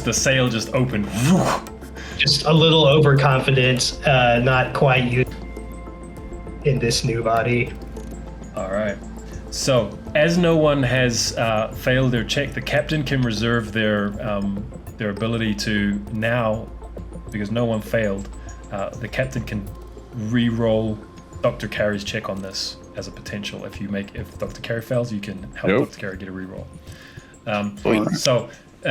the sail just opened. Just a little overconfident, not quite used in this new body. All right. So, as no one has failed their check, the captain can reserve their ability to now, because no one failed. The captain can re-roll Dr. Carey's check on this as a potential. If Dr. Carey fails, you can help Dr. Carey get a re-roll. So, We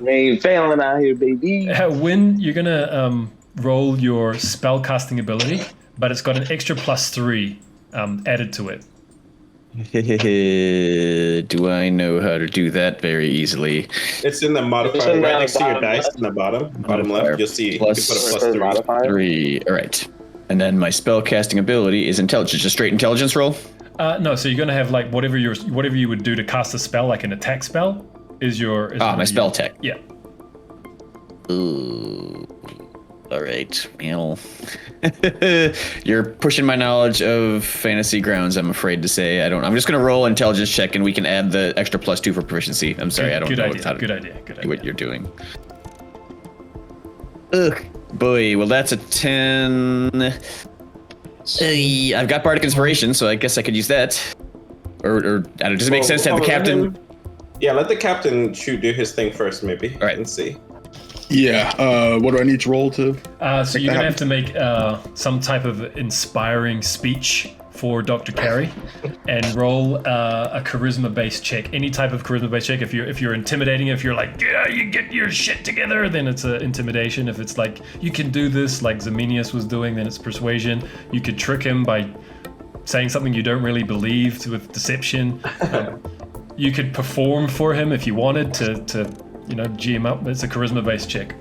ain't failing out here, baby. Win, you're gonna roll your spell casting ability, but it's got an extra +3 added to it. Do I know how to do that very easily? It's in the modifier It's in right the next to your bottom dice left. in the bottom left. You'll see. You can put a Plus +3. All right. And then my spell casting ability is intelligence, just straight intelligence roll. No, so you're gonna have like whatever you would do to cast a spell, like an attack spell, is my spell tech. Yeah. Ooh. All right. Well, you're pushing my knowledge of fantasy grounds, I'm afraid to say. I'm just going to roll intelligence check, and we can add the extra +2 for proficiency. I'm sorry, I don't know how to Good idea. do what you're doing. Ugh. Boy, well, that's a 10. I've got Bardic Inspiration, so I guess I could use that. Or I don't know, does it make sense to have the captain? Yeah, let the captain do his thing first, maybe. All right. And see. Yeah, what do I need to roll to? So you're gonna have to make some type of inspiring speech for Dr. Carey, and roll a charisma-based check. Any type of charisma-based check. If you're intimidating, if you're like, yeah, you get your shit together, then it's intimidation. If it's like, you can do this, like Ximenius was doing, then it's persuasion. You could trick him by saying something you don't really believe with deception. You could perform for him if you wanted to G him up. It's a charisma-based check.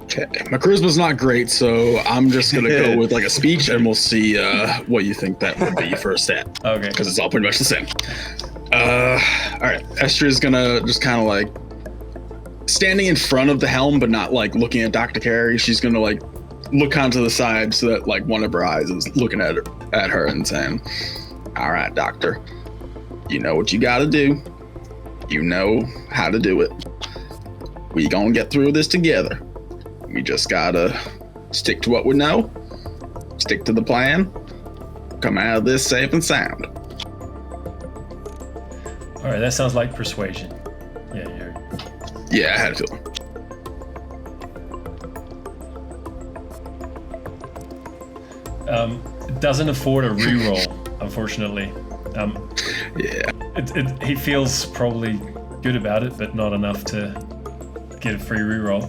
Okay, my charisma's not great, so I'm just gonna go with like a speech, and we'll see what you think that would be for a stat. Okay. Because it's all pretty much the same. All right, Estra's gonna just kind of like standing in front of the helm, but not like looking at Dr. Carey. She's gonna like look onto the side so that like one of her eyes is looking at her and saying, "All right, Doctor, you know what you gotta do. You know how to do it. We gonna get through this together. We just gotta stick to what we know, stick to the plan, come out of this safe and sound." All right, that sounds like persuasion. Yeah, I had a feeling. It doesn't afford a reroll, unfortunately. Yeah. He feels probably good about it, but not enough to get a free reroll.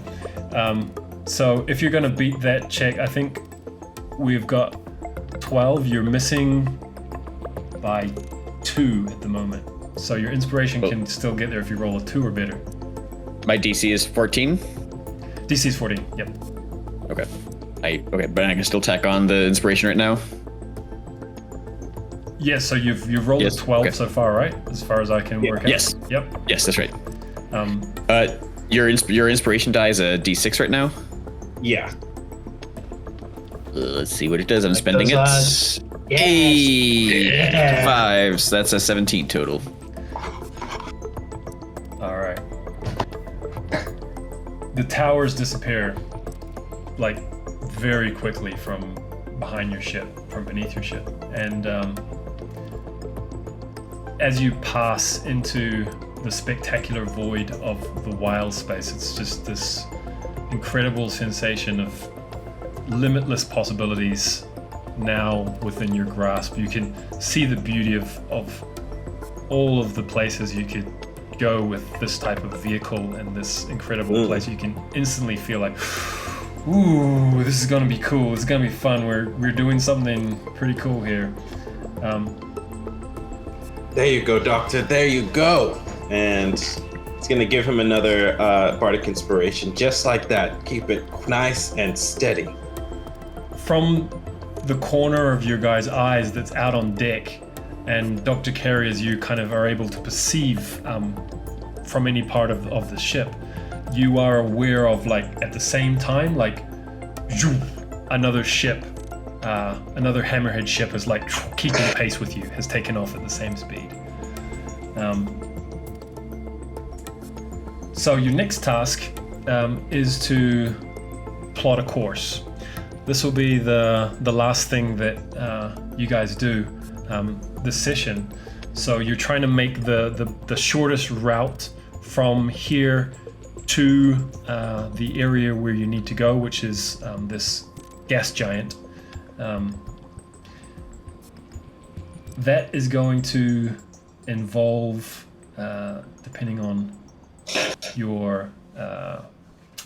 So if you're going to beat that check, I think we've got 12. You're missing by 2 at the moment. So your inspiration can still get there if you roll a 2 or better. My DC is 14. DC is 14. Yep. Okay. But I can still tack on the inspiration right now. Yes. So you've rolled a 12 so far, right? As far as I can work out. Yes. Yep. Yes, that's right. Your inspiration die is a D6 right now. Yeah. Let's see what it does. I'm spending it. Yes. Hey, Yeah. 5s. That's a 17 total. All right. The towers disappear, like, very quickly from behind your ship, from beneath your ship. And as you pass into the spectacular void of the wild space, it's just this incredible sensation of limitless possibilities now within your grasp. You can see the beauty of all of the places you could go with this type of vehicle and this incredible place, you can instantly feel like, ooh, this is gonna be cool. It's gonna be fun. We're doing something pretty cool here. There you go, Doctor. There you go. And it's gonna give him another bardic inspiration, just like that. Keep it nice and steady. From the corner of your guys' eyes that's out on deck, and Dr. Carey, as you kind of are able to perceive from any part of the ship, you are aware of, like, at the same time, like, another ship, another Hammerhead ship is like keeping pace with you, has taken off at the same speed. So your next task is to plot a course. This will be the last thing that you guys do this session. So you're trying to make the shortest route from here to the area where you need to go, which is this gas giant. That is going to involve, depending on your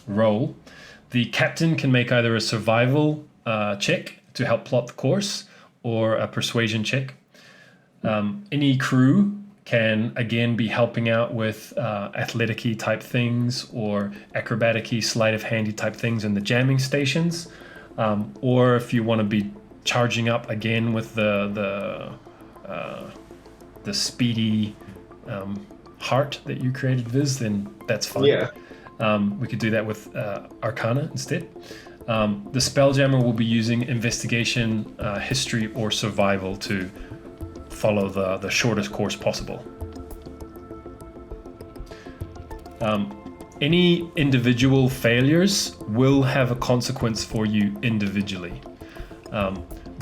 role, the captain can make either a survival check to help plot the course or a persuasion check. Any crew can again be helping out with athletic-y type things or acrobatic-y, sleight of handy type things in the jamming stations, or if you want to be charging up again with the speedy heart that you created, Viz, then that's fine. Yeah. We could do that with Arcana instead. The Spelljammer will be using investigation, history, or survival to follow the shortest course possible. Any individual failures will have a consequence for you individually,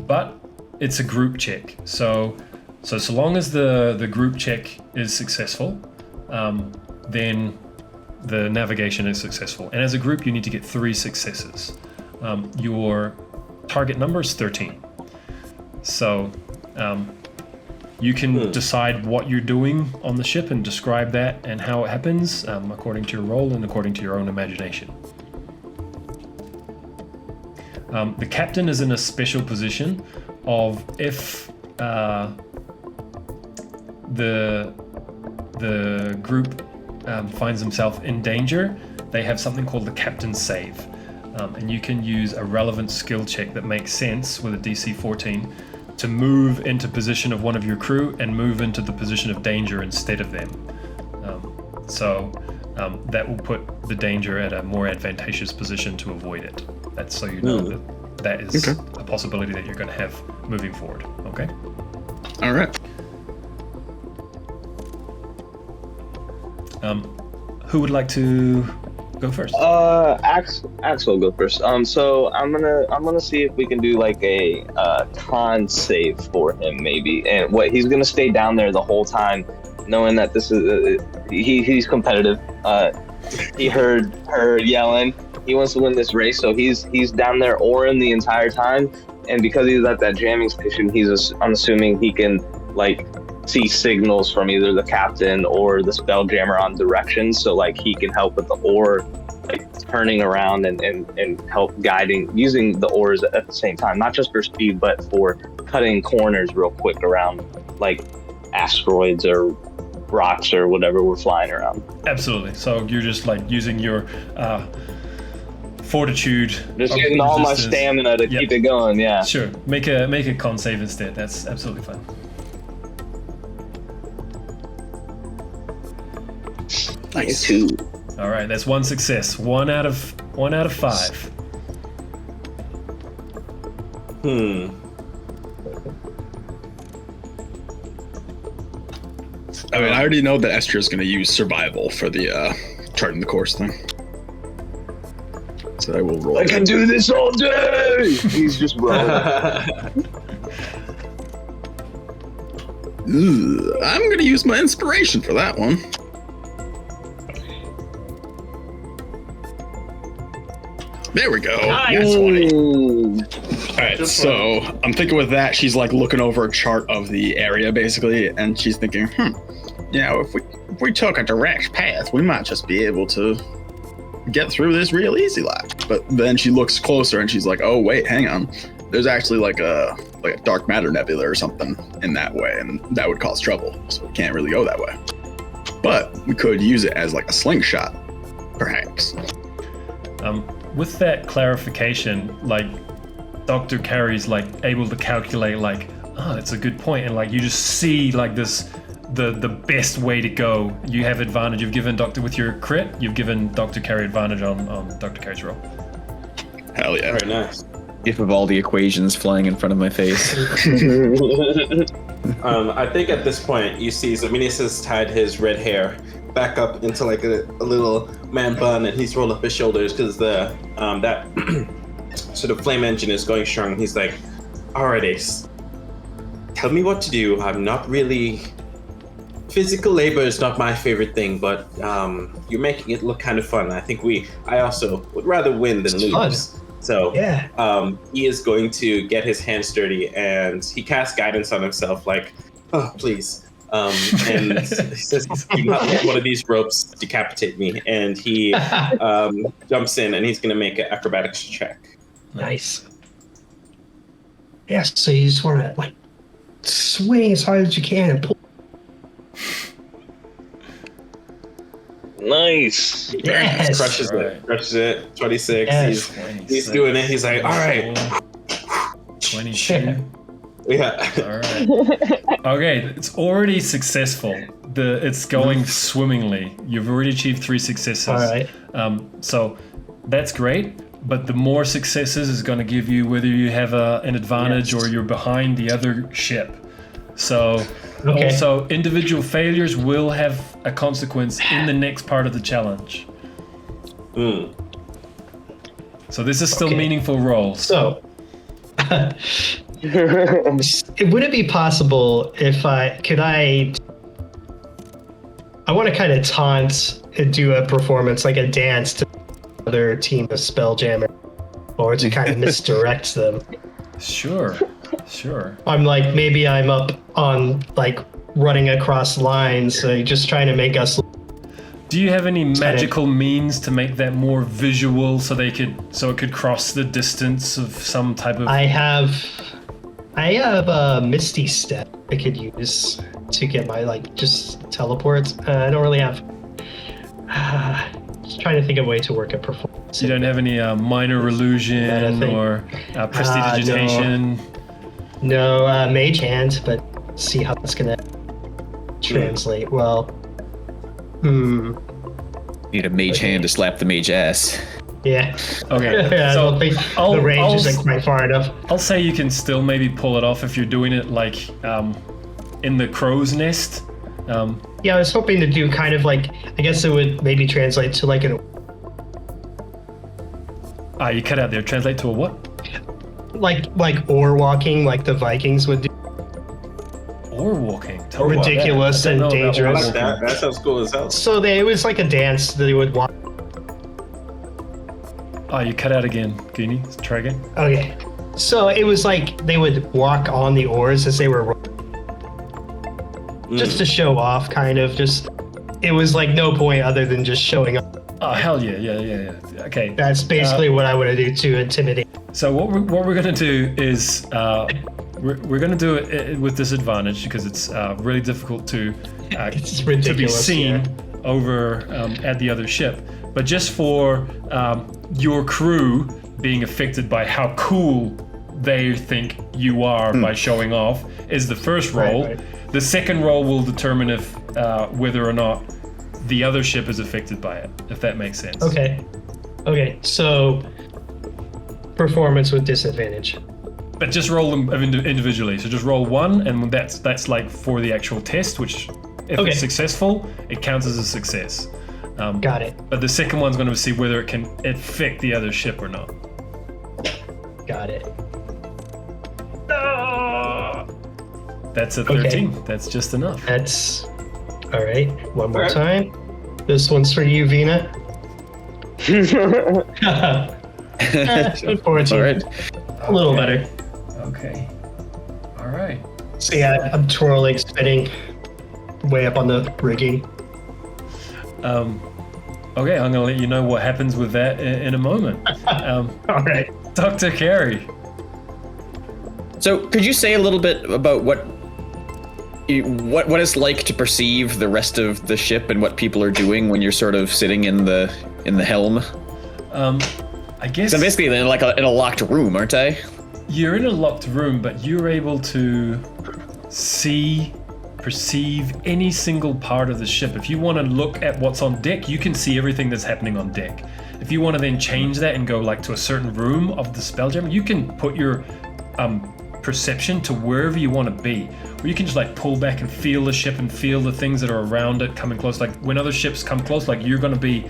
but it's a group check. So long as the group check is successful, then the navigation is successful. And as a group, you need to get 3 successes. Your target number is 13. So you can decide what you're doing on the ship and describe that and how it happens according to your role and according to your own imagination. The captain is in a special position of if the group finds himself in danger, they have something called the captain's save. And you can use a relevant skill check that makes sense with a DC 14 to move into position of one of your crew and move into the position of danger instead of them. That will put the danger at a more advantageous position to avoid it. That's so you know that is a possibility that you're going to have moving forward. Okay? All right. Who would like to go first? Axel will go first. So I'm gonna see if we can do like a con save for him maybe, and he's gonna stay down there the whole time, knowing that this is he's competitive. He heard her yelling. He wants to win this race, so he's down there oaring the entire time. And because he's at that jamming station, I'm assuming he can like see signals from either the captain or the Spelljammer on directions, so like he can help with the oar, like turning around and help guiding, using the oars at the same time, not just for speed but for cutting corners real quick around like asteroids or rocks or whatever we're flying around. Absolutely. So you're just like using your fortitude, just using all my stamina to keep it going. Yeah, sure. Make a con save instead. That's absolutely fine. Nice. 2. All right, that's 1 success. 1 out of 5. I mean, I already know that Estra's going to use survival for the charting the course thing. So I will roll. I can do this all day. He's just rolling. I'm going to use my inspiration for that one. There we go. Nice. All right, so I'm thinking with that, she's like looking over a chart of the area basically, and she's thinking, if we if we took a direct path, we might just be able to get through this real easy like. But then she looks closer and she's like, oh wait, hang on. There's actually like a dark matter nebula or something in that way, and that would cause trouble. So we can't really go that way. But we could use it as like a slingshot, perhaps. With that clarification, like Dr. Carey's like able to calculate like, oh, it's a good point, and like you just see like this the best way to go. You have advantage. You've given Doctor with your crit. You've given Dr. Carey advantage on Dr. Carey's roll. Hell yeah! Very nice. If of all the equations flying in front of my face. I think at this point you see Zaminius has tied his red hair back up into like a little man bun, and he's rolled up his shoulders because the that sort of flame engine is going strong. He's like, all right, Ace, tell me what to do. I'm not really... Physical labor is not my favorite thing, but you're making it look kind of fun. I also would rather win than lose. Fun. So Yeah. he is going to get his hands dirty, and he casts guidance on himself like, oh, please. And he says, do not let one of these ropes decapitate me. And he jumps in, and he's going to make an acrobatics check. Nice. Yeah, so you just want to like swing as hard as you can and pull. Nice. Yes. Crushes it. 26. Yes. He's doing it. He's like, all right. 22. Yeah. All right. Okay, it's already successful. It's going swimmingly. You've already achieved 3 successes. All right. So that's great. But the more successes is going to give you whether you have an advantage or you're behind the other ship. So also individual failures will have a consequence in the next part of the challenge. So this is still meaningful rolls. So, would it be possible if I want to kind of taunt and do a performance, like a dance to another team of Spelljammers, or to kind of misdirect them? Sure. I'm like, maybe I'm up on like running across lines, just trying to make us. Do you have any magical means to make that more visual so it could cross the distance of some type of... I have a Misty Step I could use to get my just teleport. I don't really have... just trying to think of a way to work a performance. You don't have any minor illusion or prestidigitation? No, Mage Hand, but see how that's gonna translate. Well, Need a mage hand to slap the mage ass. yeah. Okay, I so don't think the range isn't quite far enough. I'll say you can still maybe pull it off if you're doing it like in the crow's nest. Yeah, I was hoping to do kind of like, I guess it would maybe translate to like an... You cut out there. Translate to a what? Like oar walking, like the Vikings would do. Oar walking. Ridiculous and dangerous. I like that. That sounds cool as hell. So it was like a dance that they would walk. You cut out again, Goonie. Try again. Okay. So it was like they would walk on the oars as they were just to show off, kind of. Just it was like no point other than just showing up. Oh hell yeah. Okay. That's basically what I want to do to intimidate. So what we're gonna do is we're gonna do it with disadvantage because it's really difficult to It's to ridiculous. be seen over at the other ship. But just for your crew being affected by how cool they think you are by showing off is the first roll. Right. The second roll will determine if whether or not the other ship is affected by it, if that makes sense. Okay. So performance with disadvantage. But just roll them individually. So just roll one, and that's like for the actual test, which if it's successful, it counts as a success. Got it. But the second one's going to see whether it can affect the other ship or not. Got it. That's a 13. That's just enough. That's all right. One more time. This one's for you, Vina. 14. All right. A little better. Okay. All right. So yeah, I'm twirling, spinning way up on the rigging. Okay, I'm gonna let you know what happens with that in a moment. All right. Dr. Carey. So, could you say a little bit about what it's like to perceive the rest of the ship and what people are doing when you're sort of sitting in the helm? I guess. So basically, in in a locked room, aren't I? You're in a locked room, but you're able to perceive any single part of the ship. If you want to look at what's on deck, you can see everything that's happening on deck. If you want to then change that and go like to a certain room of the Spelljammer, you can put your perception to wherever you want to be. Or you can just like pull back and feel the ship and feel the things that are around it coming close. Like when other ships come close, like you're going to be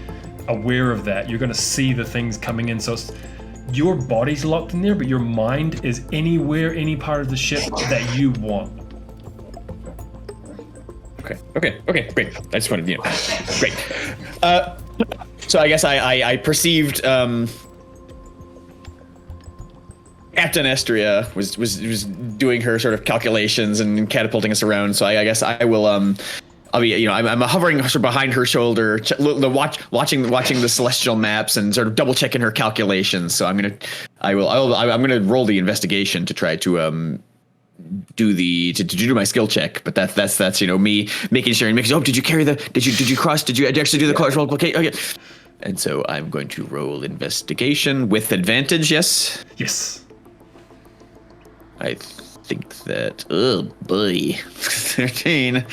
aware of that. You're going to see the things coming in. So your body's locked in there, but your mind is anywhere, any part of the ship that you want. Okay, great. I just wanted, great. So I guess I perceived Captain Estria was doing her sort of calculations and catapulting us around. So I guess I will I'll be I'm hovering sort of behind her shoulder, watching the celestial maps and sort of double checking her calculations. So I'm gonna roll the investigation to try to do my skill check, but that's me making sure. Oh, did you actually do the cross roll? Okay. And so I'm going to roll investigation with advantage. Yes. I think that. Oh boy, 13.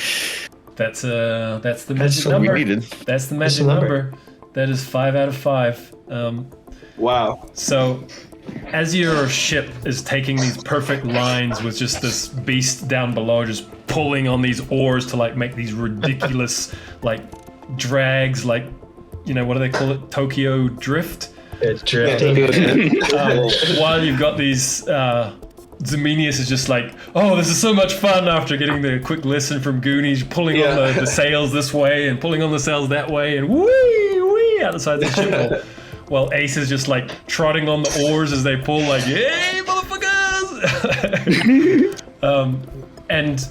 That's the magic number. We needed. That's the magic number. That is 5 out of 5. Wow. So, as your ship is taking these perfect lines with just this beast down below, just pulling on these oars to like make these ridiculous like drags, like what do they call it? Tokyo drift. It's drifting. While you've got these, Zemenius is just like, oh, this is so much fun after getting the quick lesson from Goonies, pulling on the sails this way and pulling on the sails that way and wee outside the ship. While Ace is just like trotting on the oars as they pull, like, yay, motherfuckers! And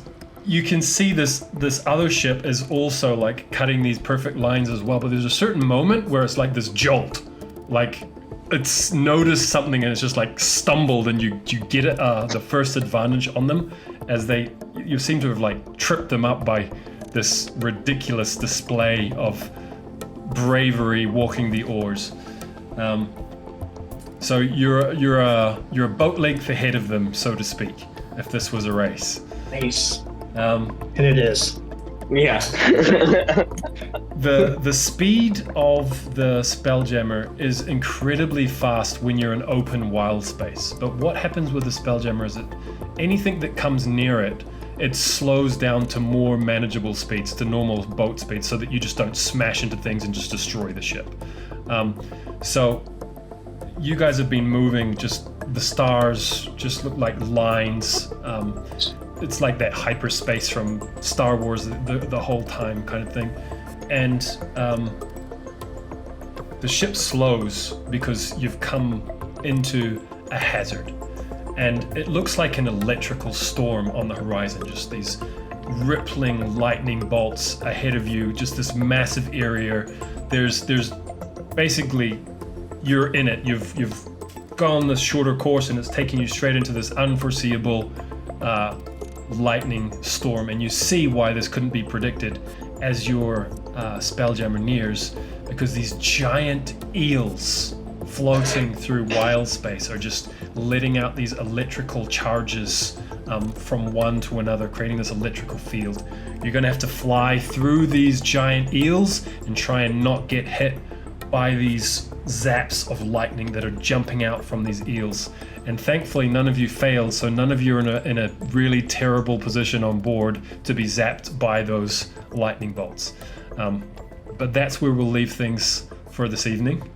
you can see this other ship is also like cutting these perfect lines as well, but there's a certain moment where it's like this jolt, like it's noticed something and it's just like stumbled, and you get it, the first advantage on them as you seem to have like tripped them up by this ridiculous display of bravery walking the oars. So you're a boat length ahead of them, so to speak, if this was a race. Nice. And it is. Yeah. The speed of the Spelljammer is incredibly fast when you're in open wild space. But what happens with the Spelljammer is that anything that comes near it slows down to more manageable speeds, to normal boat speeds, so that you just don't smash into things and just destroy the ship. So you guys have been moving, just the stars just look like lines. It's like that hyperspace from Star Wars the whole time kind of thing. And the ship slows because you've come into a hazard. And it looks like an electrical storm on the horizon, just these rippling lightning bolts ahead of you, just this massive area. There's basically, you're in it. You've gone this shorter course and it's taking you straight into this unforeseeable lightning storm, and you see why this couldn't be predicted as your Spelljammer nears, because these giant eels floating through wild space are just letting out these electrical charges from one to another, creating this electrical field. You're going to have to fly through these giant eels and try and not get hit by these zaps of lightning that are jumping out from these eels. And thankfully none of you failed, so none of you are in a really terrible position on board to be zapped by those lightning bolts. But that's where we'll leave things for this evening.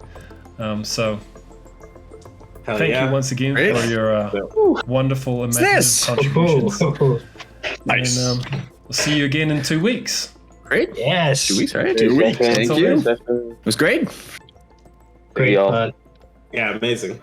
So thank you once again for your wonderful imaginative contributions. Nice. And we'll see you again in 2 weeks. Great. Yes. 2 weeks, right? 2 weeks. Thank you. It was great. Great y'all. fun. Yeah, amazing.